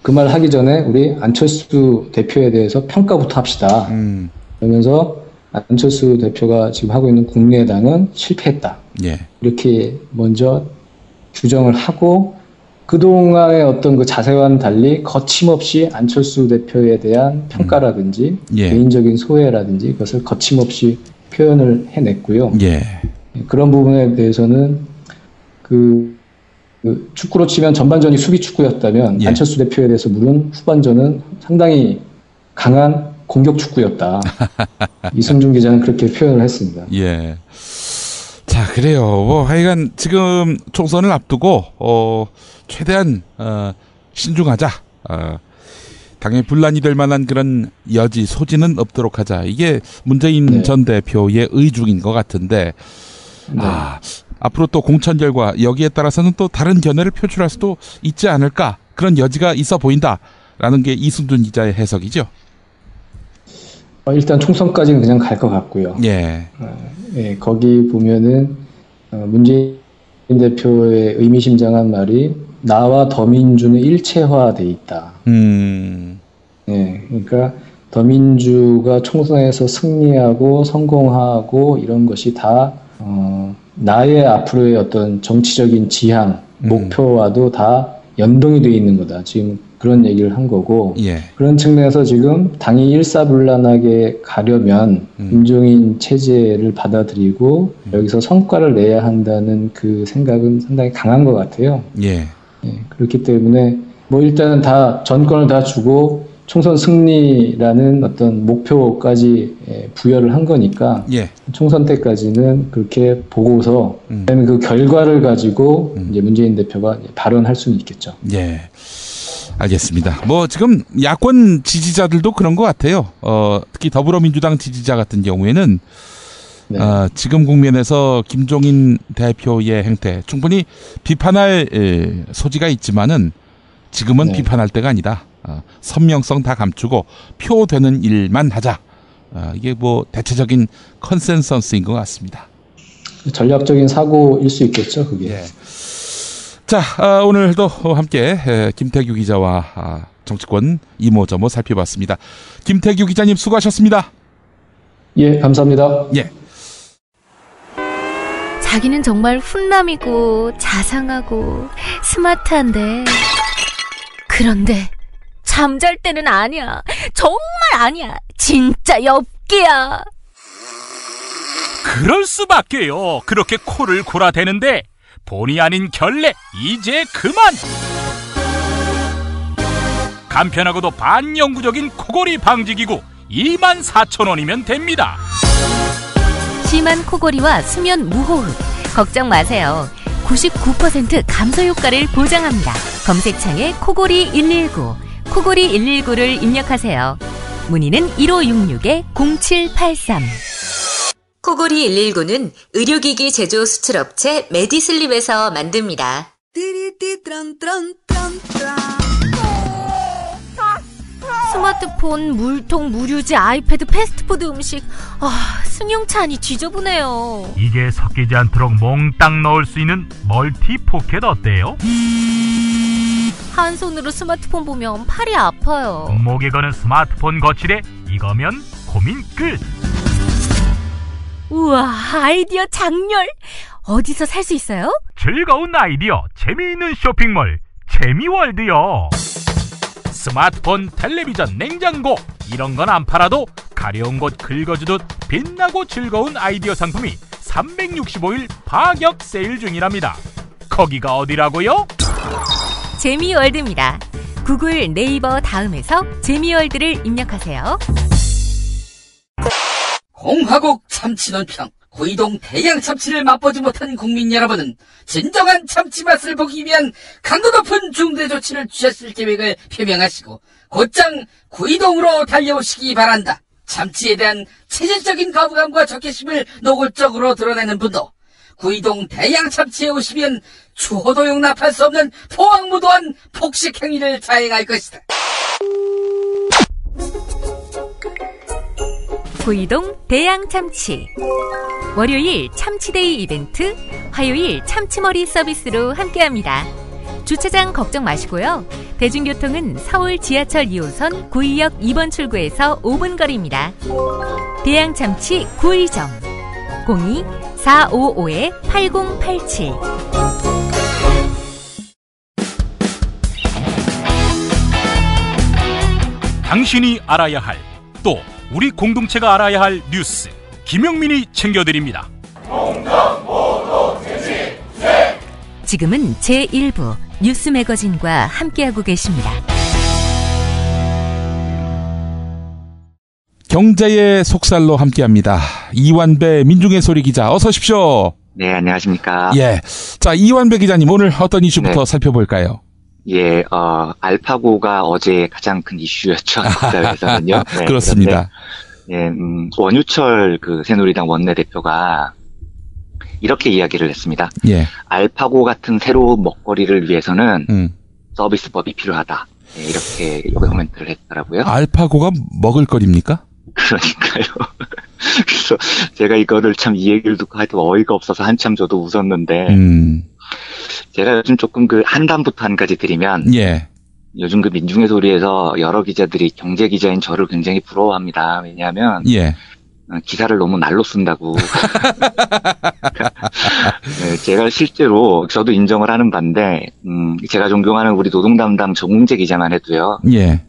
그 말 하기 전에 우리 안철수 대표에 대해서 평가부터 합시다. 그러면서 안철수 대표가 지금 하고 있는 국민의당은 실패했다. 이렇게 먼저 규정을 하고 그동안의 어떤 그 자세와는 달리 거침없이 안철수 대표에 대한 평가라든지 개인적인 소외라든지 그것을 거침없이 표현을 해냈고요. 그런 부분에 대해서는 그 축구로 치면 전반전이 수비 축구였다면 안철수 대표에 대해서 물은 후반전은 상당히 강한 공격 축구였다. 이승준 기자는 그렇게 표현을 했습니다. 자, 그래요. 하여간 지금 총선을 앞두고 최대한 신중하자. 당에 분란이 될 만한 그런 여지, 소지는 없도록 하자. 이게 문재인 전 대표의 의중인 것 같은데 앞으로 또 공천 결과 여기에 따라서는 또 다른 견해를 표출할 수도 있지 않을까. 그런 여지가 있어 보인다라는 게 이승준 기자의 해석이죠. 일단 총선까지는 그냥 갈 것 같고요. 거기 보면은 문재인 대표의 의미심장한 말이 나와 더민주는 일체화돼 있다. 그러니까 더민주가 총선에서 승리하고 성공하고 이런 것이 다 나의 앞으로의 어떤 정치적인 지향, 목표와도 다 연동이 돼 있는 거다. 지금 그런 얘기를 한 거고 그런 측면에서 지금 당이 일사불란하게 가려면 김종인 체제를 받아들이고 여기서 성과를 내야 한다는 그 생각은 상당히 강한 것 같아요. 그렇기 때문에 뭐 일단은 다 전권을 다 주고 총선 승리라는 어떤 목표까지 부여를 한 거니까 총선 때까지는 그렇게 보고서 그다음에 그 결과를 가지고 이제 문재인 대표가 발언할 수는 있겠죠. 알겠습니다. 뭐 지금 야권 지지자들도 그런 것 같아요. 특히 더불어민주당 지지자 같은 경우에는 지금 국면에서 김종인 대표의 행태 충분히 비판할 소지가 있지만은 지금은 비판할 때가 아니다. 선명성 다 감추고 표 되는 일만 하자. 이게 뭐 대체적인 컨센서스인 것 같습니다. 전략적인 사고일 수 있겠죠, 그게. 예. 자, 오늘도 함께 김태규 기자와 정치권 이모저모 살펴봤습니다. 김태규 기자님 수고하셨습니다. 예, 감사합니다. 예. 자기는 정말 훈남이고 자상하고 스마트한데, 그런데 잠잘 때는 아니야. 정말 아니야. 진짜 엽기야. 그럴 수밖에요. 그렇게 코를 골아대는데 본의 아닌 결례 이제 그만. 간편하고도 반영구적인 코골이 방지기구 24,000원이면 됩니다. 심한 코골이와 수면 무호흡 걱정 마세요. 99% 감소 효과를 보장합니다. 검색창에 코골이 119, 코골이 119를 입력하세요. 문의는 1566-0783. 코골이 119는 의료기기 제조 수출업체 메디슬립에서 만듭니다. 스마트폰, 물통, 무료지, 아이패드, 패스트푸드 음식. 승용차안이 지저분해요. 이게 섞이지 않도록 몽땅 넣을 수 있는 멀티 포켓 어때요? 한 손으로 스마트폰 보면 팔이 아파요. 목에 거는 스마트폰 거치대 이거면 고민 끝. 우와, 아이디어 장렬. 어디서 살 수 있어요? 즐거운 아이디어, 재미있는 쇼핑몰 재미월드요. 스마트폰, 텔레비전, 냉장고 이런 건 안 팔아도 가려운 곳 긁어주듯 빛나고 즐거운 아이디어 상품이 365일 파격 세일 중이랍니다. 거기가 어디라고요? 재미월드입니다. 구글, 네이버 다음에서 재미월드를 입력하세요. 공화국 참치논평. 구이동 대양 참치를 맛보지 못한 국민 여러분은 진정한 참치 맛을 보기 위한 강도 높은 중대 조치를 취하실 계획을 표명하시고 곧장 구이동으로 달려오시기 바란다. 참치에 대한 체질적인 거부감과 적개심을 노골적으로 드러내는 분도 구이동 대양 참치에 오시면 추호도 용납할 수 없는 포악무도한 폭식 행위를 자행할 것이다. 구이동 대양 참치. 월요일 참치데이 이벤트, 화요일 참치머리 서비스로 함께합니다. 주차장 걱정 마시고요. 대중교통은 서울 지하철 2호선 구의역 2번 출구에서 5분 거리입니다. 대양 참치 구의정 02-455-8087. 당신이 알아야 할, 또 우리 공동체가 알아야 할 뉴스 김용민이 챙겨드립니다. 지금은 제1부 뉴스 매거진과 함께하고 계십니다. 경제의 속살로 함께합니다. 이완배 민중의 소리 기자, 어서 오십시오. 네, 안녕하십니까. 예. 자, 이완배 기자님, 오늘 어떤 이슈부터 살펴볼까요? 예, 알파고가 어제 가장 큰 이슈였죠. 한국사회에서는요. 네, 그렇습니다. 예, 원유철 새누리당 원내대표가 이렇게 이야기를 했습니다. 예. 알파고 같은 새로운 먹거리를 위해서는 서비스법이 필요하다. 예, 이렇게 코멘트를 했더라고요. 알파고가 먹을거리입니까? 그러니까요. 그래서 제가 이거를 참 이 얘기를 듣고 하여튼 어이가 없어서 한참 저도 웃었는데, 제가 요즘 조금 한담부터 한 가지 드리면, 예. 요즘 민중의 소리에서 여러 기자들이 경제 기자인 저를 굉장히 부러워합니다. 왜냐하면, 예. 기사를 너무 날로 쓴다고. 네, 제가 실제로 저도 인정을 하는 바인데, 제가 존경하는 우리 노동 담당 정웅재 기자만 해도요. 예.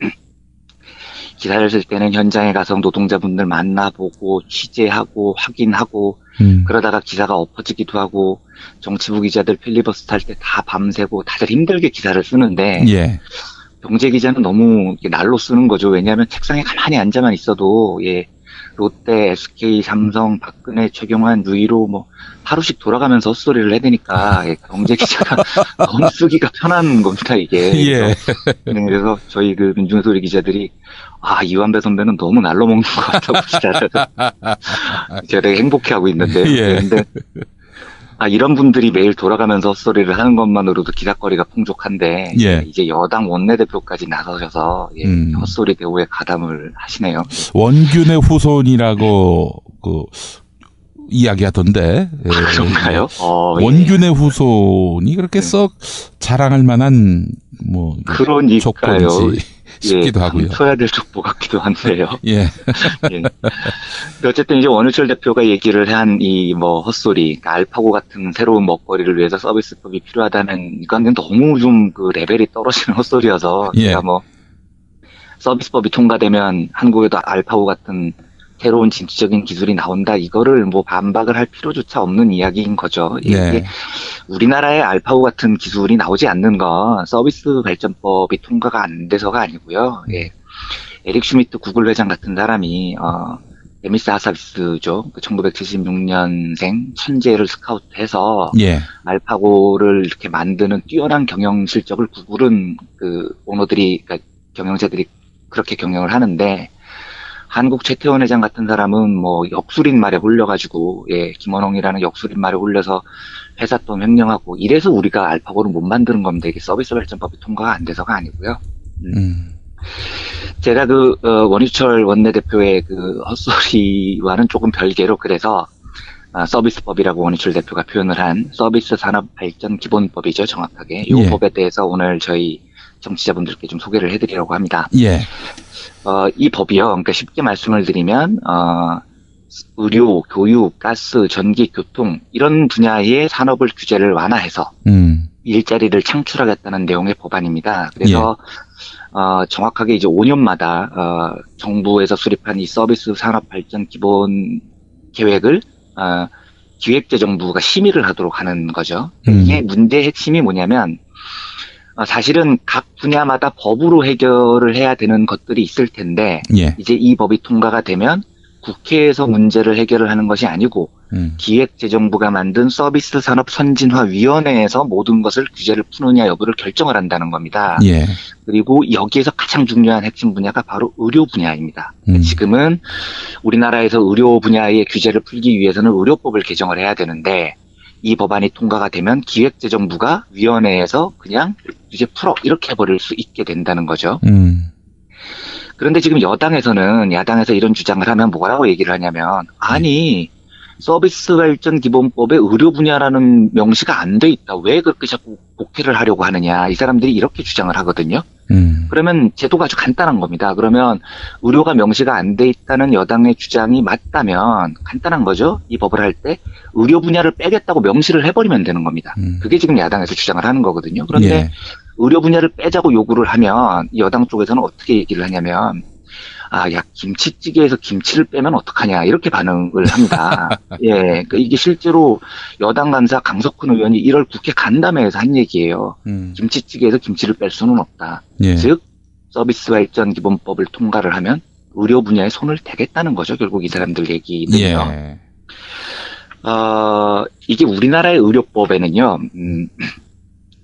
기사를 쓸 때는 현장에 가서 노동자분들 만나보고 취재하고 확인하고 그러다가 기사가 엎어지기도 하고 정치부 기자들 필리버스터 할 때 다 밤새고 다들 힘들게 기사를 쓰는데 예. 경제 기자는 너무 날로 쓰는 거죠. 왜냐하면 책상에 가만히 앉아만 있어도 예. 롯데, SK, 삼성, 박근혜, 최경환, 유일호 하루씩 돌아가면서 헛소리를 해대니까 예, 경제 기자가 너무 쓰기가 편한 겁니다, 이게. 예. 그래서 저희 민중의 소리 기자들이 이완배 선배는 너무 날로 먹는 것 같다고 기사를 제가 되게 행복해하고 있는데. 예. 근데 이런 분들이 매일 돌아가면서 헛소리를 하는 것만으로도 기사거리가 풍족한데, 예. 이제 여당 원내대표까지 나서셔서, 헛소리 대우에 가담을 하시네요. 원균의 후손이라고, 이야기하던데. 그런가요? 원균의 후손이 그렇게 썩 자랑할 만한, 그러니까요. 족보인지 싶기도 하고요. 감춰야 될 족보 같기도 한데요. 예. 예. 어쨌든 이제 원유철 대표가 얘기를 한 헛소리, 그러니까 알파고 같은 새로운 먹거리를 위해서 서비스법이 필요하다는, 이건 너무 좀 레벨이 떨어지는 헛소리여서, 예. 제가 서비스법이 통과되면 한국에도 알파고 같은 새로운 진취적인 기술이 나온다, 이거를 반박을 할 필요조차 없는 이야기인 거죠. 이게 우리나라에 알파고 같은 기술이 나오지 않는 건 서비스 발전법이 통과가 안 돼서가 아니고요. 예. 에릭 슈미트 구글 회장 같은 사람이 데미스 하사비스죠. 1976년생 천재를 스카우트해서 알파고를 이렇게 만드는 뛰어난 경영 실적을 구글은 오너들이, 그러니까 경영자들이 그렇게 경영을 하는데, 한국 최태원 회장 같은 사람은 역술인 말에 홀려가지고, 김원홍이라는 역술인 말에 홀려서 회사 돈 횡령하고, 이래서 우리가 알파고를 못 만드는 겁니다. 이게 서비스 발전법이 통과가 안 돼서가 아니고요. 제가 원유철 원내대표의 헛소리와는 조금 별개로, 그래서 서비스법이라고 원유철 대표가 표현을 한 서비스 산업 발전 기본법이죠, 정확하게. 이 법에 대해서 오늘 저희 정치자분들께 좀 소개를 해드리려고 합니다. 예. 이 법이요. 그러니까 쉽게 말씀을 드리면, 의료, 교육, 가스, 전기, 교통, 이런 분야의 산업을 규제를 완화해서, 일자리를 창출하겠다는 내용의 법안입니다. 그래서, 정확하게 이제 5년마다, 정부에서 수립한 이 서비스 산업 발전 기본 계획을, 기획재정부가 심의를 하도록 하는 거죠. 이게 문제의 핵심이 뭐냐면, 사실은 각 분야마다 법으로 해결을 해야 되는 것들이 있을 텐데, 이제 이 법이 통과가 되면 국회에서 문제를 해결을 하는 것이 아니고, 기획재정부가 만든 서비스 산업 선진화위원회에서 모든 것을 규제를 푸느냐 여부를 결정을 한다는 겁니다. 그리고 여기에서 가장 중요한 핵심 분야가 바로 의료 분야입니다. 지금은 우리나라에서 의료 분야의 규제를 풀기 위해서는 의료법을 개정을 해야 되는데, 이 법안이 통과가 되면 기획재정부가 위원회에서 그냥 규제 풀어 이렇게 해버릴 수 있게 된다는 거죠. 그런데 지금 야당에서 이런 주장을 하면 뭐라고 얘기를 하냐면, 아니 서비스 발전 기본법에 의료 분야라는 명시가 안 돼 있다. 왜 그렇게 자꾸 복귀를 하려고 하느냐. 이 사람들이 이렇게 주장을 하거든요. 그러면 제도가 아주 간단한 겁니다. 그러면 의료가 명시가 안 돼 있다는 여당의 주장이 맞다면 간단한 거죠. 이 법을 할 때 의료 분야를 빼겠다고 명시를 해버리면 되는 겁니다. 그게 지금 야당에서 주장을 하는 거거든요. 그런데 의료 분야를 빼자고 요구를 하면 여당 쪽에서는 어떻게 얘기를 하냐면, 김치찌개에서 김치를 빼면 어떡하냐, 이렇게 반응을 합니다. 그러니까 이게 실제로 여당 간사 강석훈 의원이 1월 국회 간담회에서 한 얘기예요. 김치찌개에서 김치를 뺄 수는 없다. 즉, 서비스 발전 기본법을 통과를 하면 의료 분야에 손을 대겠다는 거죠. 결국 이 사람들 얘기는요. 이게 우리나라의 의료법에는요,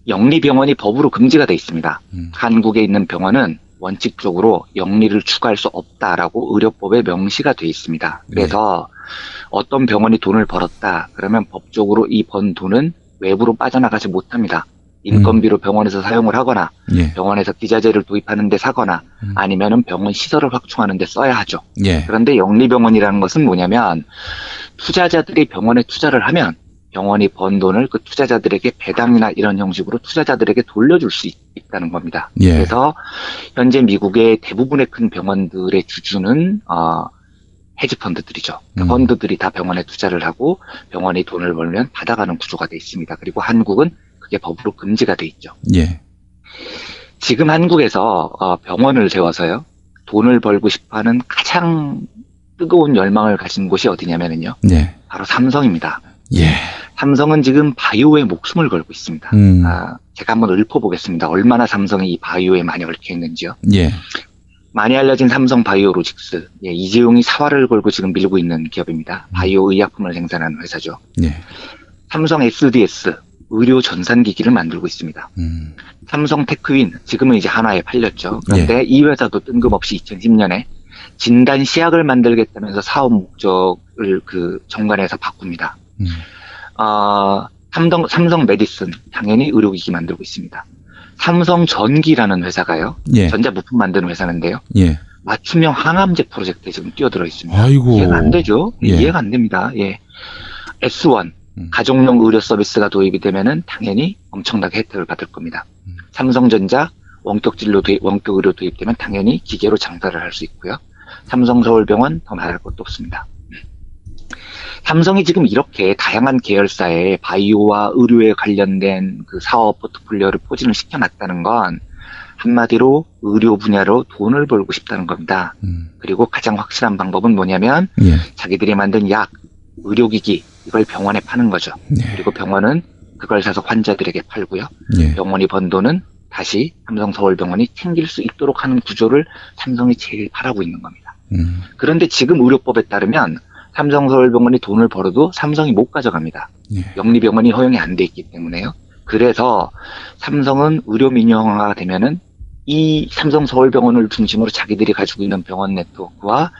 영리병원이 법으로 금지가 돼 있습니다. 한국에 있는 병원은 원칙적으로 영리를 추구할 수 없다라고 의료법에 명시가 돼 있습니다. 그래서 어떤 병원이 돈을 벌었다 그러면 법적으로 이 번 돈은 외부로 빠져나가지 못합니다. 인건비로 병원에서 사용을 하거나 병원에서 기자재를 도입하는 데 사거나 아니면은 병원 시설을 확충하는 데 써야 하죠. 그런데 영리병원이라는 것은 뭐냐면, 투자자들이 병원에 투자를 하면 병원이 번 돈을 그 투자자들에게 배당이나 이런 형식으로 투자자들에게 돌려줄 수 있다는 겁니다. 그래서 현재 미국의 대부분의 큰 병원들의 주주는 헤지펀드들이죠. 펀드들이 다 병원에 투자를 하고 병원이 돈을 벌면 받아가는 구조가 돼 있습니다. 그리고 한국은 그게 법으로 금지가 돼 있죠. 지금 한국에서 병원을 세워서요, 돈을 벌고 싶어하는 가장 뜨거운 열망을 가진 곳이 어디냐면요, 바로 삼성입니다. 삼성은 지금 바이오에 목숨을 걸고 있습니다. 제가 한번 읊어보겠습니다. 얼마나 삼성이 이 바이오에 많이 얽혀 있는지요. 많이 알려진 삼성 바이오로직스. 이재용이 사활을 걸고 지금 밀고 있는 기업입니다. 바이오 의약품을 생산하는 회사죠. 삼성 SDS, 의료 전산기기를 만들고 있습니다. 삼성 테크윈, 지금은 이제 한화에 팔렸죠. 그런데 이 회사도 뜬금없이 2010년에 진단 시약을 만들겠다면서 사업 목적을 정관에서 바꿉니다. 삼성 메디슨 당연히 의료기기 만들고 있습니다. 삼성 전기라는 회사가요. 예. 전자부품 만드는 회사인데요. 예. 맞춤형 항암제 프로젝트에 지금 뛰어들어 있습니다. 아이고. 이해가 안 되죠? 예. 이해가 안 됩니다. 예. S1 가족용 의료 서비스가 도입이 되면은 당연히 엄청나게 혜택을 받을 겁니다. 삼성전자 원격 의료 도입되면 당연히 기계로 장사를 할 수 있고요. 삼성서울병원 더 말할 것도 없습니다. 삼성이 지금 이렇게 다양한 계열사의 바이오와 의료에 관련된 그 사업 포트폴리오를 포진을 시켜놨다는 건 한마디로 의료 분야로 돈을 벌고 싶다는 겁니다. 그리고 가장 확실한 방법은 뭐냐면 예. 자기들이 만든 약, 의료기기 이걸 병원에 파는 거죠. 그리고 병원은 그걸 사서 환자들에게 팔고요. 예. 병원이 번 돈은 다시 삼성서울병원이 챙길 수 있도록 하는 구조를 삼성이 제일 바라고 있는 겁니다. 그런데 지금 의료법에 따르면 삼성서울병원이 돈을 벌어도 삼성이 못 가져갑니다. 예. 영리병원이 허용이 안 돼 있기 때문에요. 그래서 삼성은 의료 민영화가 되면은 이 삼성서울병원을 중심으로 자기들이 가지고 있는 병원 네트워크와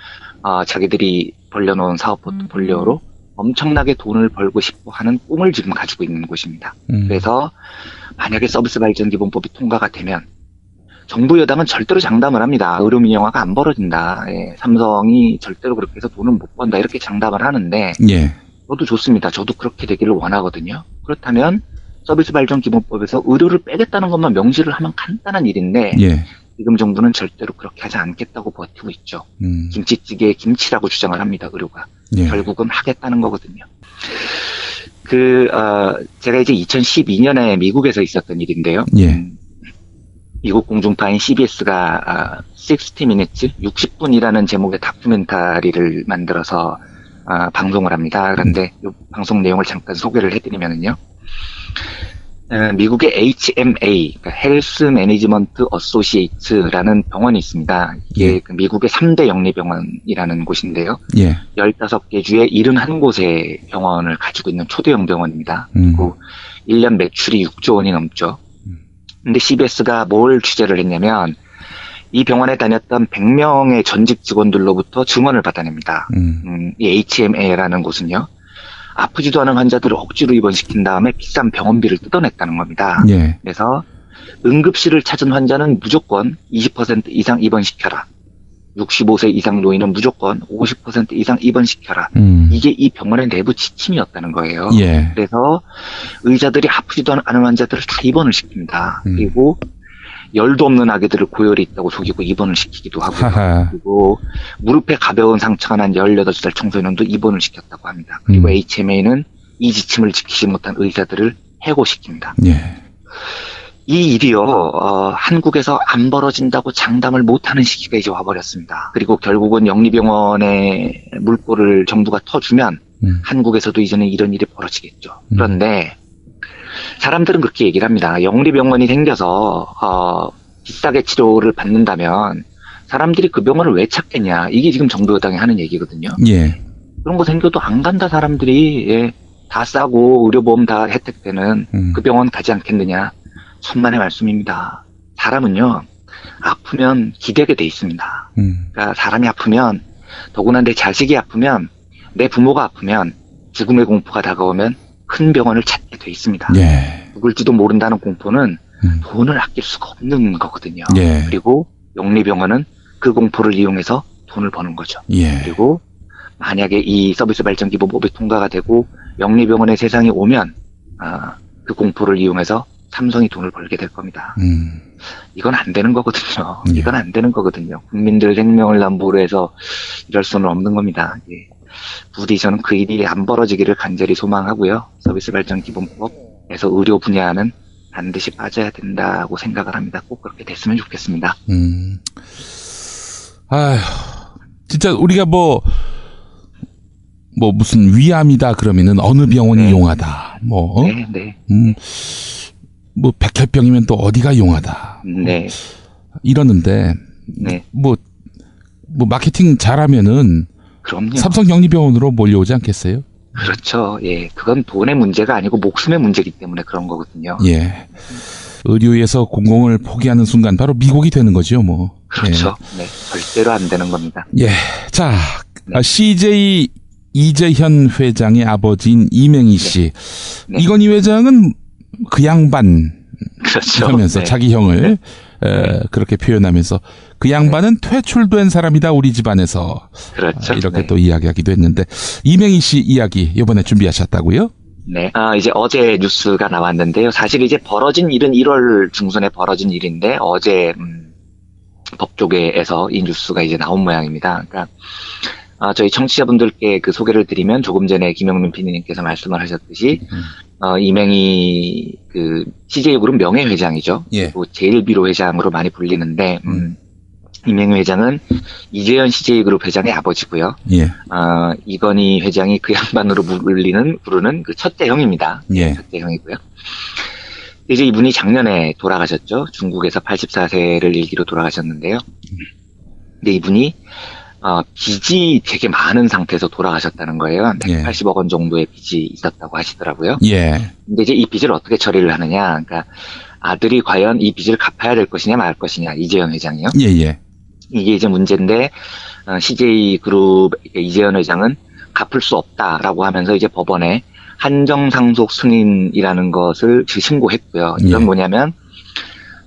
자기들이 벌려놓은 사업 포트폴리오로 엄청나게 돈을 벌고 싶어 하는 꿈을 지금 가지고 있는 곳입니다. 그래서 만약에 서비스 발전 기본법이 통과가 되면 정부 여당은 절대로 장담을 합니다. 의료 민영화가 안 벌어진다. 예, 삼성이 절대로 그렇게 해서 돈을 못 번다. 이렇게 장담을 하는데 예. 저도 좋습니다. 저도 그렇게 되기를 원하거든요. 그렇다면 서비스 발전 기본법에서 의료를 빼겠다는 것만 명시를 하면 간단한 일인데 예. 지금 정부는 절대로 그렇게 하지 않겠다고 버티고 있죠. 김치찌개에 김치라고 주장을 합니다. 의료가. 예. 결국은 하겠다는 거거든요. 제가 이제 2012년에 미국에서 있었던 일인데요. 예. 미국 공중파인 CBS가 60 Minutes, 60분이라는 제목의 다큐멘터리를 만들어서 방송을 합니다. 그런데 이 방송 내용을 잠깐 소개를 해드리면요. 미국의 HMA, 그러니까 헬스 매니지먼트 어소시에이츠라는 병원이 있습니다. 이게 그 미국의 3대 영리병원이라는 곳인데요. 예. 15개 주에 71곳의 병원을 가지고 있는 초대형 병원입니다. 그리고 1년 매출이 6조 원이 넘죠. 근데 CBS가 뭘 취재를 했냐면 이 병원에 다녔던 100명의 전직 직원들로부터 증언을 받아냅니다. 이 HMA라는 곳은요. 아프지도 않은 환자들을 억지로 입원시킨 다음에 비싼 병원비를 뜯어냈다는 겁니다. 예. 그래서 응급실을 찾은 환자는 무조건 20% 이상 입원시켜라. 65세 이상 노인은 무조건 50% 이상 입원시켜라. 이게 이 병원의 내부 지침이었다는 거예요. 예. 그래서 의사들이 아프지도 않은 환자들을 다 입원을 시킵니다. 그리고 열도 없는 아기들을 고열이 있다고 속이고 입원을 시키기도 하고요. 하하. 그리고 무릎에 가벼운 상처가 난 18살 청소년도 입원을 시켰다고 합니다. 그리고 HMA는 이 지침을 지키지 못한 의사들을 해고시킵니다. 예. 이 일이요, 한국에서 안 벌어진다고 장담을 못하는 시기가 이제 와버렸습니다. 그리고 결국은 영리병원의 물꼬를 정부가 터주면 한국에서도 이제는 이런 일이 벌어지겠죠. 그런데 사람들은 그렇게 얘기를 합니다. 영리병원이 생겨서 비싸게 치료를 받는다면 사람들이 그 병원을 왜 찾겠냐. 이게 지금 정부 여당이 하는 얘기거든요. 예. 그런 거 생겨도 안 간다 사람들이. 예, 다 싸고 의료보험 다 혜택되는 그 병원 가지 않겠느냐. 천만의 말씀입니다. 사람은요, 아프면 기대게 돼 있습니다. 그러니까 사람이 아프면, 더구나 내 자식이 아프면, 내 부모가 아프면, 죽음의 공포가 다가오면 큰 병원을 찾게 돼 있습니다. 예. 죽을지도 모른다는 공포는 돈을 아낄 수가 없는 거거든요. 예. 그리고 영리병원은 그 공포를 이용해서 돈을 버는 거죠. 예. 그리고 만약에 이 서비스 발전 기본법이 통과가 되고 영리병원의 세상이 오면 그 공포를 이용해서 삼성이 돈을 벌게 될 겁니다. 이건 안 되는 거거든요. 예. 이건 안 되는 거거든요. 국민들 생명을 담보로 해서 이럴 수는 없는 겁니다. 예. 부디 저는 그 일이 안 벌어지기를 간절히 소망하고요. 서비스 발전 기본법에서 의료 분야는 반드시 빠져야 된다고 생각을 합니다. 꼭 그렇게 됐으면 좋겠습니다. 아휴, 진짜 우리가 뭐 무슨 위암이다 그러면은 어느 병원이 용하다. 네. 뭐 백혈병이면 또 어디가 용하다. 네. 이러는데 네. 뭐 마케팅 잘하면은 그럼요. 삼성 영리병원으로 몰려오지 않겠어요? 그렇죠. 예. 그건 돈의 문제가 아니고 목숨의 문제이기 때문에 그런 거거든요. 예. 의료에서 공공을 포기하는 순간 바로 미국이 되는 거죠, 뭐. 그렇죠. 네. 절대로 안 되는 겁니다. 예. 자, CJ 이재현 회장의 아버지인 이맹희 씨. 네. 이건희 회장은 그 양반 그렇죠. 하면서 네. 자기 형을 그렇게 표현하면서 그 양반은 퇴출된 사람이다 우리 집안에서. 그렇죠. 이렇게 또 이야기하기도 했는데 이맹희 씨 이야기 이번에 준비하셨다고요? 네. 이제 어제 뉴스가 나왔는데요. 사실 이제 벌어진 일은 1월 중순에 벌어진 일인데 어제 법조계에서 이 뉴스가 이제 나온 모양입니다. 그러니까 저희 청취자분들께 그 소개를 드리면 조금 전에 김영민 PD님께서 말씀을 하셨듯이 이맹희 그 CJ그룹 명예회장이죠. 예. 또 제일비로 회장으로 많이 불리는데 이맹희 회장은 이재현 CJ그룹 회장의 아버지고요. 예. 이건희 회장이 그 양반으로 부르는 그 첫째 형입니다. 예. 첫째 형이고요. 이제 이분이 작년에 돌아가셨죠. 중국에서 84세를 일기로 돌아가셨는데요. 근데 이분이 빚이 되게 많은 상태에서 돌아가셨다는 거예요. 한 180억 원 정도의 빚이 있었다고 하시더라고요. 예. 근데 이제 이 빚을 어떻게 처리를 하느냐. 그러니까 아들이 과연 이 빚을 갚아야 될 것이냐 말 것이냐. 이재현 회장이요. 예. 이게 이제 문제인데 CJ그룹 이재현 회장은 갚을 수 없다라고 하면서 이제 법원에 한정상속 승인이라는 것을 신고했고요. 이건 뭐냐면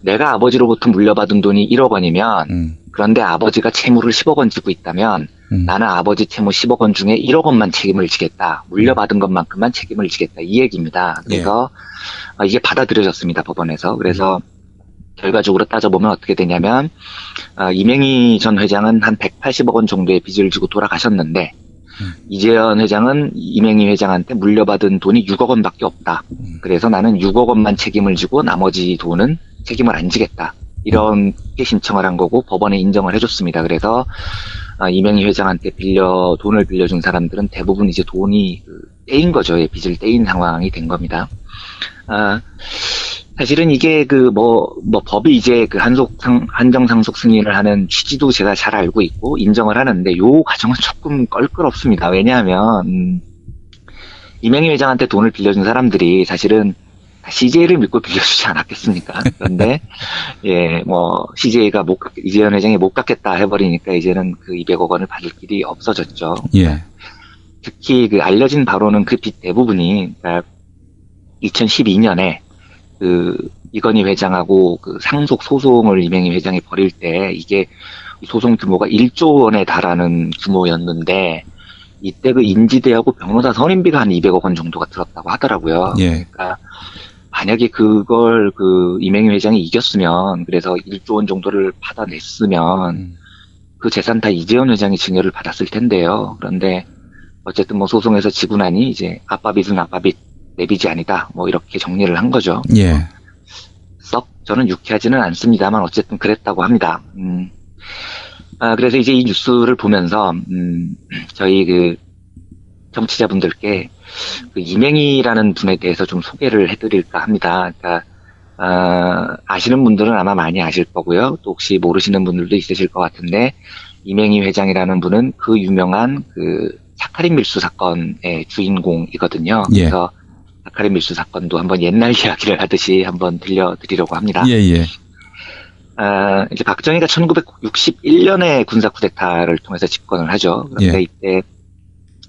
내가 아버지로부터 물려받은 돈이 1억 원이면 그런데 아버지가 채무를 10억 원 지고 있다면 나는 아버지 채무 10억 원 중에 1억 원만 책임을 지겠다. 물려받은 것만큼만 책임을 지겠다. 이 얘기입니다. 그래서 이게 받아들여졌습니다. 법원에서. 그래서 결과적으로 따져보면 어떻게 되냐면 이맹희 전 회장은 한 180억 원 정도의 빚을 지고 돌아가셨는데 이재현 회장은 이맹희 회장한테 물려받은 돈이 6억 원밖에 없다. 그래서 나는 6억 원만 책임을 지고 나머지 돈은 책임을 안 지겠다. 이렇게 신청을 한 거고 법원에 인정을 해줬습니다. 그래서 이맹희 회장한테 돈을 빌려준 사람들은 대부분 이제 돈이 떼인 거죠. 빚을 떼인 상황이 된 겁니다. 사실은 이게 법이 이제 한정상속 승인을 하는 취지도 제가 잘 알고 있고 인정을 하는데 요 과정은 조금 껄끄럽습니다. 왜냐하면, 이맹희 회장한테 돈을 빌려준 사람들이 사실은 CJ를 믿고 빌려주지 않았겠습니까? 그런데, CJ가 이재현 회장이 못 갚겠다 해버리니까 이제는 그 200억 원을 받을 길이 없어졌죠. 예. 특히 알려진 바로는 그 빚 대부분이, 그러니까 2012년에 이건희 회장하고 상속 소송을 이맹희 회장이 벌일 때 이게 소송 규모가 1조 원에 달하는 규모였는데 이때 인지대하고 변호사 선임비가 한 200억 원 정도가 들었다고 하더라고요. 예. 그러니까 만약에 그걸 이맹희 회장이 이겼으면 그래서 1조 원 정도를 받아냈으면 그 재산 다 이재현 회장이 증여를 받았을 텐데요. 그런데 어쨌든 소송에서 지고 나니 이제 아빠 빚은 아빠 빚 내 빚이 아니다. 이렇게 정리를 한 거죠. 예. 썩 저는 유쾌하지는 않습니다만 어쨌든 그랬다고 합니다. 그래서 이제 이 뉴스를 보면서 저희 정치자분들께 이맹희라는 분에 대해서 좀 소개를 해드릴까 합니다. 그러니까 아시는 분들은 아마 많이 아실 거고요. 또 혹시 모르시는 분들도 있으실 것 같은데 이맹희 회장이라는 분은 그 유명한 사카린 밀수 사건의 주인공이거든요. 예. 그래서 사카린 밀수 사건도 한번 옛날 이야기를 하듯이 한번 들려드리려고 합니다. 예. 이제 박정희가 1961년에 군사 쿠데타를 통해서 집권을 하죠. 그런데 이때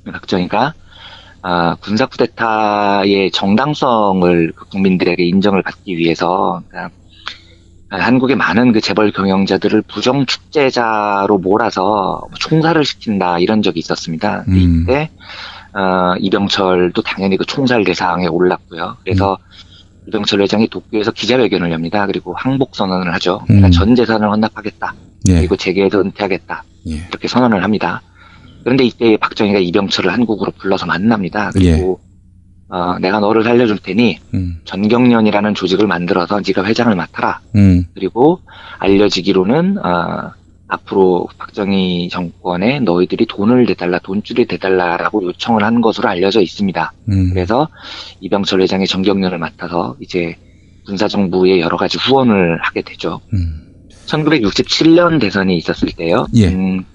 박정희가 군사 쿠데타의 정당성을 국민들에게 인정을 받기 위해서 한국의 많은 재벌 경영자들을 부정 축제자로 몰아서 총살을 시킨다 이런 적이 있었습니다. 이때 이병철도 당연히 총살 대상에 올랐고요. 그래서 이병철 회장이 도쿄에서 기자회견을 엽니다. 그리고 항복 선언을 하죠. 그러니까 전 재산을 헌납하겠다. 그리고 재계에서 은퇴하겠다. 이렇게 선언을 합니다. 그런데 이때 박정희가 이병철을 한국으로 불러서 만납니다. 그리고 내가 너를 살려줄 테니 전경련이라는 조직을 만들어서 네가 회장을 맡아라. 그리고 알려지기로는 앞으로 박정희 정권에 너희들이 돈을 대달라, 돈줄이 대달라라고 요청을 한 것으로 알려져 있습니다. 그래서 이병철 회장이 전경련을 맡아서 이제 군사정부에 여러 가지 후원을 하게 되죠. 1967년 대선이 있었을 때요.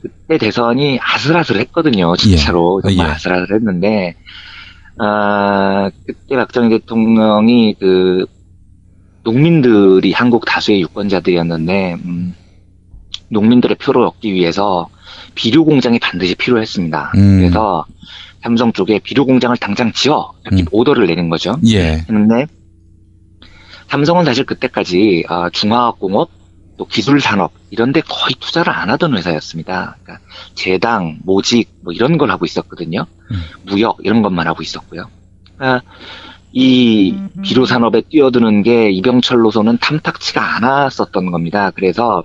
그때 대선이 아슬아슬했거든요. 진짜로. 정말 아슬아슬했는데 그때 박정희 대통령이 농민들이 한국 다수의 유권자들이었는데 농민들의 표를 얻기 위해서 비료 공장이 반드시 필요했습니다. 그래서 삼성 쪽에 비료 공장을 당장 지어 이렇게 오더를 내린 거죠. 예. 그런데 삼성은 사실 그때까지 중화학공업 또 기술산업 이런 데 거의 투자를 안 하던 회사였습니다. 그러니까 재당, 모직 뭐 이런 걸 하고 있었거든요. 무역 이런 것만 하고 있었고요. 그러니까 이 비료 산업에 뛰어드는 게 이병철로서는 탐탁치가 않았었던 겁니다. 그래서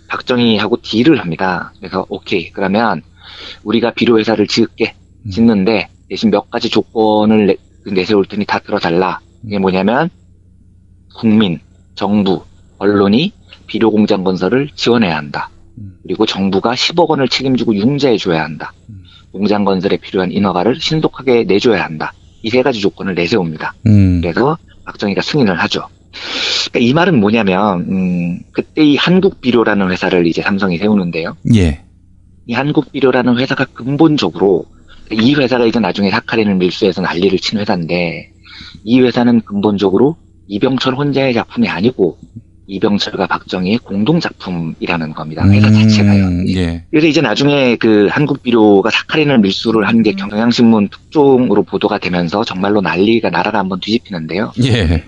박정희하고 딜을 합니다. 그래서 오케이, 그러면 우리가 비료 회사를 짓는데 대신 몇 가지 조건을 내세울 테니 다 들어달라. 이게 뭐냐면 국민, 정부, 언론이 비료 공장 건설을 지원해야 한다. 그리고 정부가 10억 원을 책임지고 융자해줘야 한다. 공장 건설에 필요한 인허가를 신속하게 내줘야 한다. 이 세 가지 조건을 내세웁니다. 그래서 박정희가 승인을 하죠. 그러니까 이 말은 뭐냐면 그때 이 한국비료라는 회사를 이제 삼성이 세우는데요. 예. 이 한국비료라는 회사가 근본적으로 이 회사가 이제 나중에 사카린을 밀수해서 난리를 친 회사인데 이 회사는 근본적으로 이병철 혼자의 작품이 아니고 이병철과 박정희의 공동작품이라는 겁니다. 회사 자체가요. 예. 그래서 이제 나중에 그 한국비료가 사카린을 밀수를 한 게 경향신문 특종으로 보도가 되면서 정말로 난리가 나라가 한번 뒤집히는데요. 예.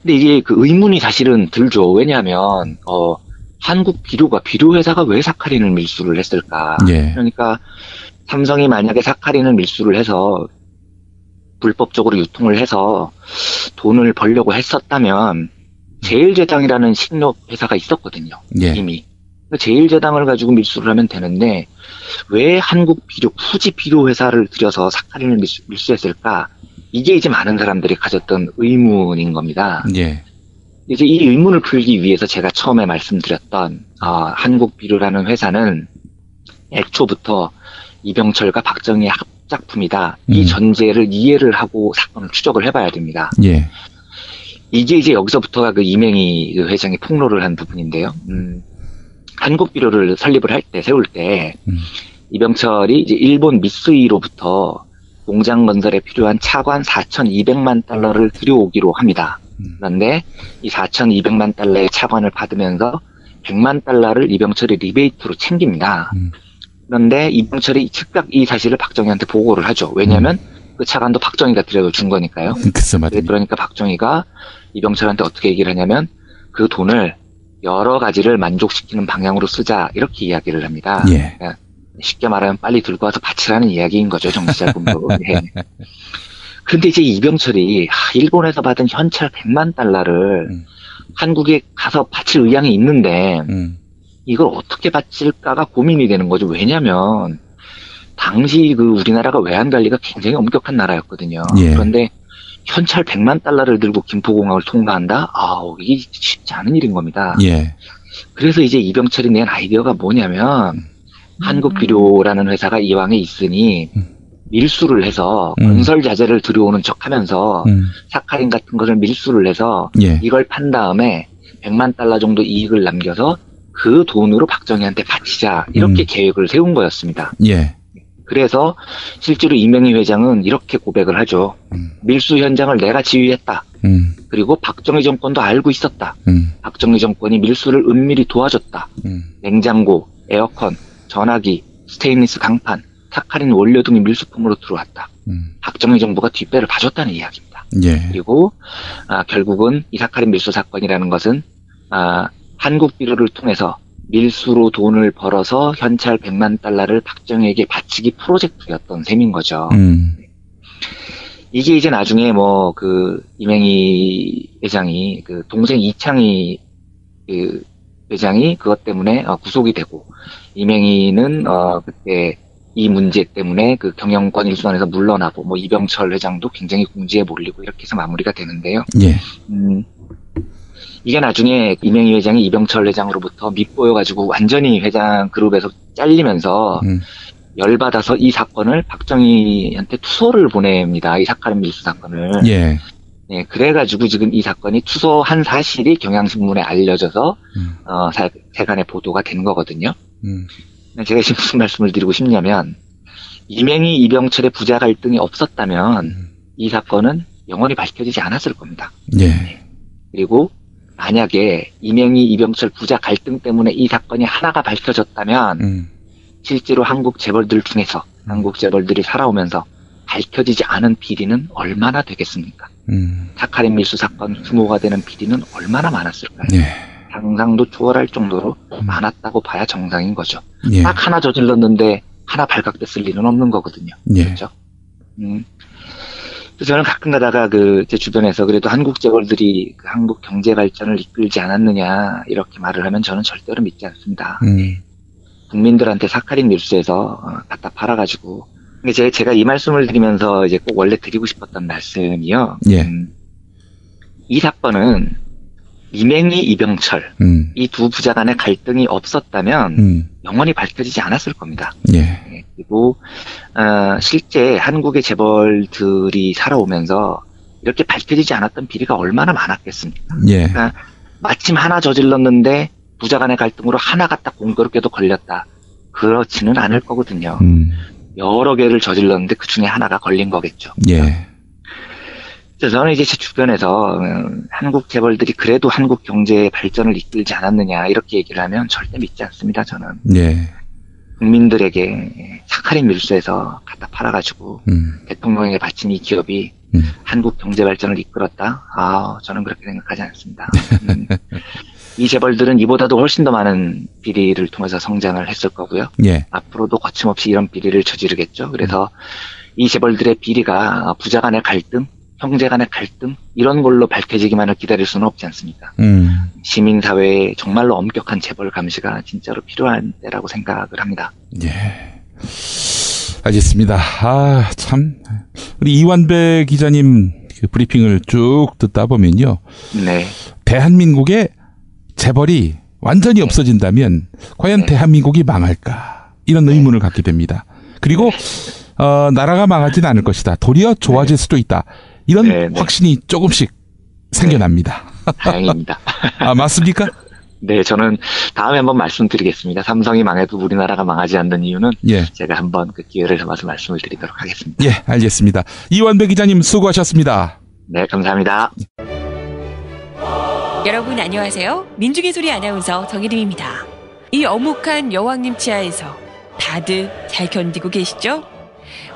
근데 이게 그 의문이 사실은 들죠. 왜냐하면 한국비료가 비료회사가 왜 사카린을 밀수를 했을까? 예. 그러니까 삼성이 만약에 사카린을 밀수를 해서 불법적으로 유통을 해서 돈을 벌려고 했었다면 제일제당이라는 식료 회사가 있었거든요. 예. 이미. 제일제당을 가지고 밀수를 하면 되는데 왜 한국비료, 굳이 비료회사를 들여서 사카린을 밀수했을까? 이게 이제 많은 사람들이 가졌던 의문인 겁니다. 예. 이제 이 의문을 풀기 위해서 제가 처음에 말씀드렸던 한국비료라는 회사는 애초부터 이병철과 박정희의 합작품이다. 이 전제를 이해를 하고 사건을 추적을 해봐야 됩니다. 예. 이게 이제 여기서부터가 그 이맹희 회장이 폭로를 한 부분인데요. 한국비료를 설립을 할 때, 세울 때, 이병철이 이제 일본 미쓰이로부터 공장 건설에 필요한 차관 4,200만 달러를 들여오기로 합니다. 그런데 이 4,200만 달러의 차관을 받으면서 100만 달러를 이병철이 리베이트로 챙깁니다. 그런데 이병철이 즉각 이 사실을 박정희한테 보고를 하죠. 왜냐하면 그 차관도 박정희가 들여준 거니까요. 그러니까 박정희가 이병철한테 어떻게 얘기를 하냐면 그 돈을 여러 가지를 만족시키는 방향으로 쓰자 이렇게 이야기를 합니다. 예. 그러니까 쉽게 말하면 빨리 들고 와서 바치라는 이야기인 거죠. 정치자금으로. 네. 그런데 이제 이병철이 일본에서 받은 현찰 100만 달러를 한국에 가서 바칠 의향이 있는데 이걸 어떻게 바칠까가 고민이 되는 거죠. 왜냐하면 당시 그 우리나라가 외환관리가 굉장히 엄격한 나라였거든요. 예. 그런데 현찰 100만 달러를 들고 김포공항을 통과한다? 이게 쉽지 않은 일인 겁니다. 예. 그래서 이제 이병철이 낸 아이디어가 뭐냐면 한국비료라는 회사가 이왕에 있으니 밀수를 해서 건설 자재를 들여오는 척하면서 사카린 같은 것을 밀수를 해서 예. 이걸 판 다음에 100만 달러 정도 이익을 남겨서 그 돈으로 박정희한테 바치자 이렇게 계획을 세운 거였습니다. 예. 그래서 실제로 이맹희 회장은 이렇게 고백을 하죠. 밀수 현장을 내가 지휘했다. 그리고 박정희 정권도 알고 있었다. 박정희 정권이 밀수를 은밀히 도와줬다. 냉장고, 에어컨, 전화기, 스테인리스 강판, 사카린 원료 등이 밀수품으로 들어왔다. 박정희 정부가 뒷배를 봐줬다는 이야기입니다. 예. 그리고 결국은 이 사카린 밀수 사건이라는 것은 한국비료를 통해서 밀수로 돈을 벌어서 현찰 100만 달러를 박정희에게 바치기 프로젝트였던 셈인 거죠. 이게 이제 나중에 이맹희 회장이 동생 이창희 회장이 그것 때문에 구속이 되고 이맹희는 그때 이 문제 때문에 그 경영권 일선에서 물러나고 이병철 회장도 굉장히 궁지에 몰리고 이렇게 해서 마무리가 되는데요. 예. 이게 나중에 이맹희 회장이 이병철 회장으로부터 밉보여가지고 완전히 회장 그룹에서 잘리면서 열받아서 이 사건을 박정희한테 투소를 보냅니다. 이 사카린 밀수 사건을. 예. 네, 그래가지고 지금 이 사건이 투소한 사실이 경향신문에 알려져서 세간에 보도가 된 거거든요. 제가 지금 무슨 말씀을 드리고 싶냐면 이맹희 이병철의 부자 갈등이 없었다면 이 사건은 영원히 밝혀지지 않았을 겁니다. 예. 그리고 만약에 이맹희 이병철 부자 갈등 때문에 이 사건이 하나가 밝혀졌다면 실제로 한국 재벌들 중에서 한국 재벌들이 살아오면서 밝혀지지 않은 비리는 얼마나 되겠습니까? 사카린 밀수 사건 규모가 되는 비리는 얼마나 많았을까요? 상상도 초월할 정도로 많았다고 봐야 정상인 거죠. 딱 하나 저질렀는데 하나 발각됐을 일은 없는 거거든요. 그렇죠? 저는 가끔 가다가 제 주변에서 그래도 한국 재벌들이 그 한국 경제 발전을 이끌지 않았느냐 이렇게 말을 하면 저는 절대로 믿지 않습니다. 국민들한테 사카린 밀수에서 갖다 팔아가지고 제가 이 말씀을 드리면서 이제 꼭 원래 드리고 싶었던 말씀이요. 이 사건은 이맹희, 이병철 이 두 부자 간의 갈등이 없었다면 영원히 밝혀지지 않았을 겁니다. 그리고 실제 한국의 재벌들이 살아오면서 이렇게 밝혀지지 않았던 비리가 얼마나 많았겠습니까? 그러니까 마침 하나 저질렀는데 부자 간의 갈등으로 하나가 딱 공교롭게도 걸렸다. 그렇지는 않을 거거든요. 여러 개를 저질렀는데 그 중에 하나가 걸린 거겠죠. 그래서 저는 이제 제 주변에서 한국 재벌들이 그래도 한국 경제의 발전을 이끌지 않았느냐 이렇게 얘기를 하면 절대 믿지 않습니다. 저는 국민들에게 사카린 밀수해서 갖다 팔아가지고 대통령에게 바친 이 기업이 한국 경제 발전을 이끌었다? 저는 그렇게 생각하지 않습니다. 이 재벌들은 이보다도 훨씬 더 많은 비리를 통해서 성장을 했을 거고요. 앞으로도 거침없이 이런 비리를 저지르겠죠. 그래서 이 재벌들의 비리가 부자 간의 갈등, 형제 간의 갈등 이런 걸로 밝혀지기만을 기다릴 수는 없지 않습니까? 시민사회에 정말로 엄격한 재벌 감시가 진짜로 필요한 때라고 생각을 합니다. 알겠습니다. 참 우리 이완배 기자님 그 브리핑을 쭉 듣다 보면요. 대한민국의 재벌이 완전히 없어진다면 과연 대한민국이 망할까 이런 의문을 갖게 됩니다. 그리고 나라가 망하진 않을 것이다. 도리어 좋아질 수도 있다. 이런 확신이 조금씩 생겨납니다. 다행입니다. 맞습니까? 네, 저는 다음에 한번 말씀드리겠습니다. 삼성이 망해도 우리나라가 망하지 않는 이유는 제가 한번 그 기회를 잡아서 말씀을 드리도록 하겠습니다. 알겠습니다. 이완배 기자님 수고하셨습니다. 네, 감사합니다. 여러분 안녕하세요. 민중의 소리 아나운서 정혜림입니다. 이 어묵한 여왕님 치아에서 다들 잘 견디고 계시죠?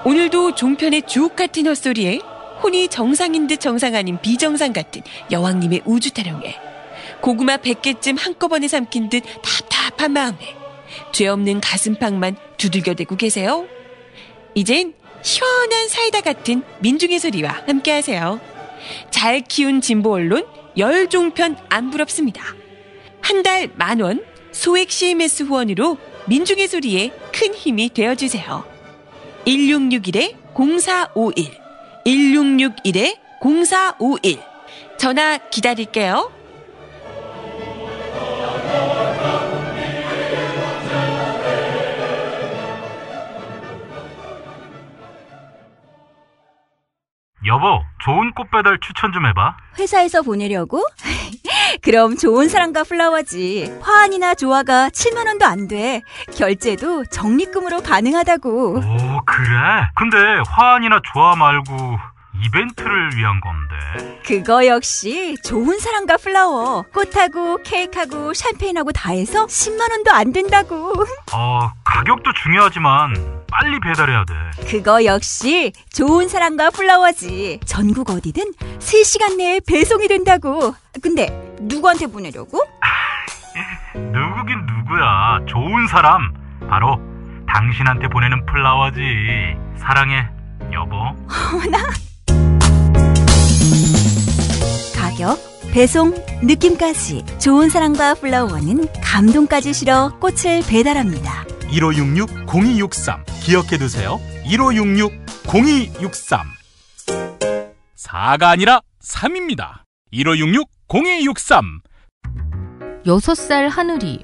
오늘도 종편의 주옥 같은 헛소리에 혼이 정상인 듯 정상 아닌 비정상 같은 여왕님의 우주 타령에 고구마 100개쯤 한꺼번에 삼킨 듯 답답한 마음에 죄 없는 가슴팍만 두들겨대고 계세요. 이젠 시원한 사이다 같은 민중의 소리와 함께하세요. 잘 키운 진보 언론 열종편 안 부럽습니다. 한 달 10,000원 소액 CMS 후원으로 민중의 소리에 큰 힘이 되어주세요. 1661-0451 1661-0451 전화 기다릴게요. 여보, 좋은 꽃 배달 추천 좀 해봐. 회사에서 보내려고? 그럼 좋은 사람과 플라워지. 화환이나 조화가 7만 원도 안 돼. 결제도 적립금으로 가능하다고. 오, 그래? 근데 화환이나 조화 말고 이벤트를 위한 건데. 그거 역시 좋은 사람과 플라워. 꽃하고 케이크하고 샴페인하고 다 해서 10만 원도 안 된다고. 가격도 중요하지만 빨리 배달해야 돼. 그거 역시 좋은 사람과 플라워지. 전국 어디든 3시간 내에 배송이 된다고. 근데 누구한테 보내려고? 누구긴 누구야. 좋은 사람. 바로 당신한테 보내는 플라워지. 사랑해, 여보. 나? 가격, 배송, 느낌까지 좋은 사랑과 플라워는 감동까지 실어 꽃을 배달합니다. 1566-0263 기억해두세요. 1566-0263 4가 아니라 3입니다. 1566-0263 6살 하늘이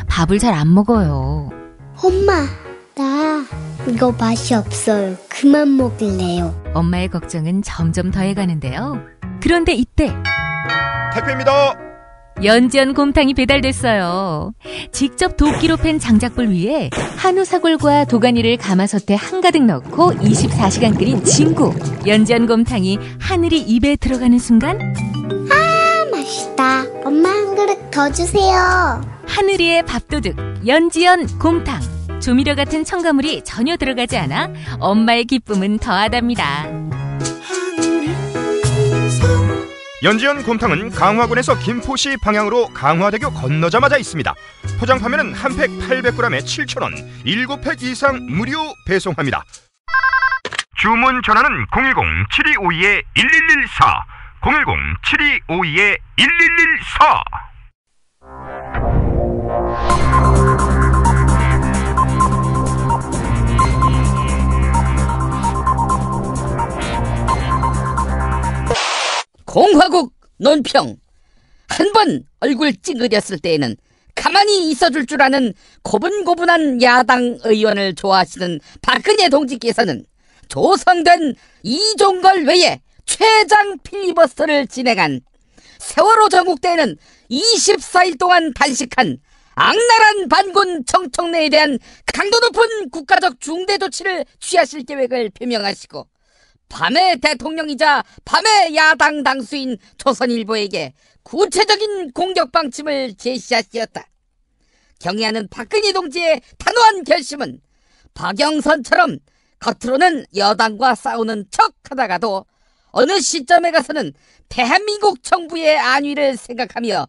밥을 잘 안 먹어요. 엄마, 나 이거 맛이 없어요. 그만 먹을래요. 엄마의 걱정은 점점 더해가는데요. 그런데 이때 택배입니다. 연지연 곰탕이 배달됐어요. 직접 도끼로 팬 장작불 위에 한우 사골과 도가니를 가마솥에 한가득 넣고 24시간 끓인 진구. 연지연 곰탕이 하늘이 입에 들어가는 순간 맛있다. 엄마 한 그릇 더 주세요. 하늘이의 밥도둑 연지연 곰탕. 조미료 같은 첨가물이 전혀 들어가지 않아 엄마의 기쁨은 더하답니다. 연지연 곰탕은 강화군에서 김포시 방향으로 강화대교 건너자마자 있습니다. 포장 판매는 한 팩 800g에 7,000원, 7팩 이상 무료 배송합니다. 주문 전화는 010-7252-1114, 010-7252-1114. 공화국 논평. 한 번 얼굴 찡그렸을 때에는 가만히 있어줄 줄 아는 고분고분한 야당 의원을 좋아하시는 박근혜 동지께서는 조성된 이종걸 외에 최장 필리버스터를 진행한 세월호 전국 때에는 24일 동안 단식한 악랄한 반군 정청래에 대한 강도 높은 국가적 중대 조치를 취하실 계획을 표명하시고, 밤의 대통령이자 밤의 야당 당수인 조선일보에게 구체적인 공격 방침을 제시하시었다. 경애하는 박근혜 동지의 단호한 결심은 박영선처럼 겉으로는 여당과 싸우는 척 하다가도 어느 시점에 가서는 대한민국 정부의 안위를 생각하며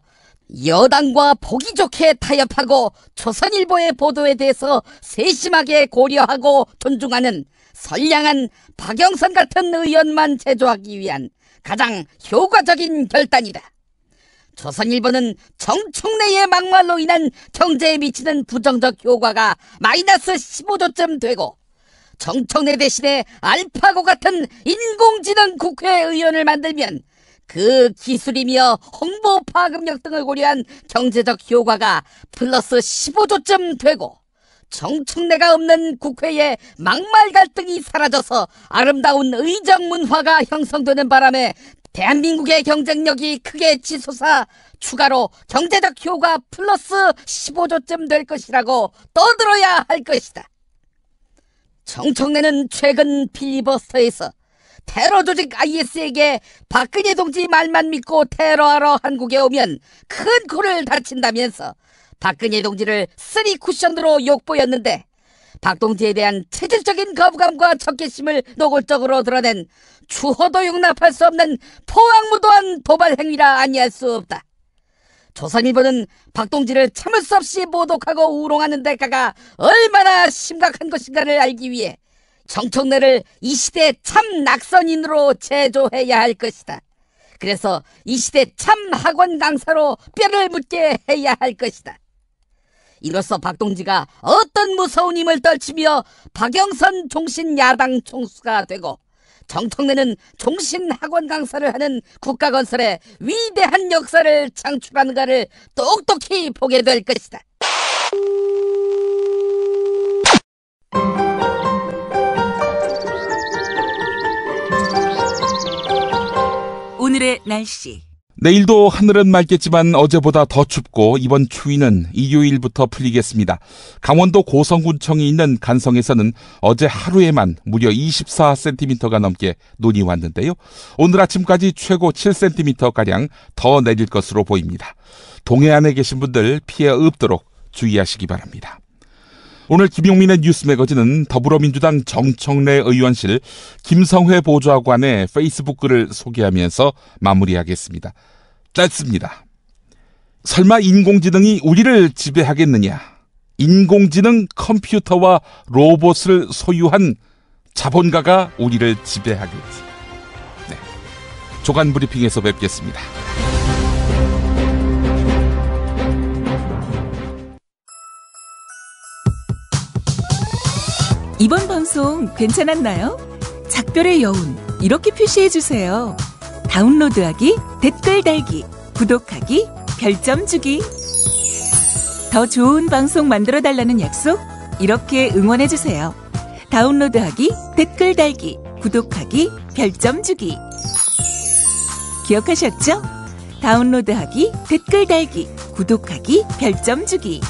여당과 보기 좋게 타협하고 조선일보의 보도에 대해서 세심하게 고려하고 존중하는 선량한 박영선 같은 의원만 제조하기 위한 가장 효과적인 결단이다. 조선일보는 정청래의 막말로 인한 경제에 미치는 부정적 효과가 마이너스 15조쯤 되고, 정청래 대신에 알파고 같은 인공지능 국회의원을 만들면 그 기술이며 홍보 파급력 등을 고려한 경제적 효과가 플러스 15조쯤 되고, 정청래가 없는 국회에 막말 갈등이 사라져서 아름다운 의정 문화가 형성되는 바람에 대한민국의 경쟁력이 크게 치솟아 추가로 경제적 효과 플러스 15조쯤 될 것이라고 떠들어야 할 것이다. 정청래는 최근 필리버스터에서 테러 조직 IS에게 박근혜 동지 말만 믿고 테러하러 한국에 오면 큰 코를 다친다면서 박근혜 동지를 쓰리 쿠션으로 욕보였는데, 박 동지에 대한 체질적인 거부감과 적개심을 노골적으로 드러낸 추호도 용납할 수 없는 포악무도한 도발 행위라 아니할 수 없다. 조선일보는 박 동지를 참을 수 없이 모독하고 우롱하는 대가가 얼마나 심각한 것인가를 알기 위해 정청래를 이 시대 참 낙선인으로 제조해야 할 것이다. 그래서 이 시대 참 학원 강사로 뼈를 묻게 해야 할 것이다. 이로써 박 동지가 어떤 무서운 힘을 떨치며 박영선 종신 야당 총수가 되고, 정청래는 종신 학원 강사를 하는 국가건설에 위대한 역사를 창출하는가를 똑똑히 보게 될 것이다. 오늘의 날씨. 내일도 하늘은 맑겠지만 어제보다 더 춥고, 이번 추위는 일요일부터 풀리겠습니다. 강원도 고성군청이 있는 간성에서는 어제 하루에만 무려 24cm가 넘게 눈이 왔는데요. 오늘 아침까지 최고 7cm가량 더 내릴 것으로 보입니다. 동해안에 계신 분들 피해 없도록 주의하시기 바랍니다. 오늘 김용민의 뉴스 매거진은 더불어민주당 정청래 의원실 김성회 보좌관의 페이스북 글을 소개하면서 마무리하겠습니다. 짧습니다. 설마 인공지능이 우리를 지배하겠느냐? 인공지능 컴퓨터와 로봇을 소유한 자본가가 우리를 지배하겠지. 네. 조간 브리핑에서 뵙겠습니다. 이번 방송 괜찮았나요? 작별의 여운 이렇게 표시해주세요. 다운로드하기, 댓글 달기, 구독하기, 별점 주기. 더 좋은 방송 만들어달라는 약속 이렇게 응원해주세요. 다운로드하기, 댓글 달기, 구독하기, 별점 주기. 기억하셨죠? 다운로드하기, 댓글 달기, 구독하기, 별점 주기.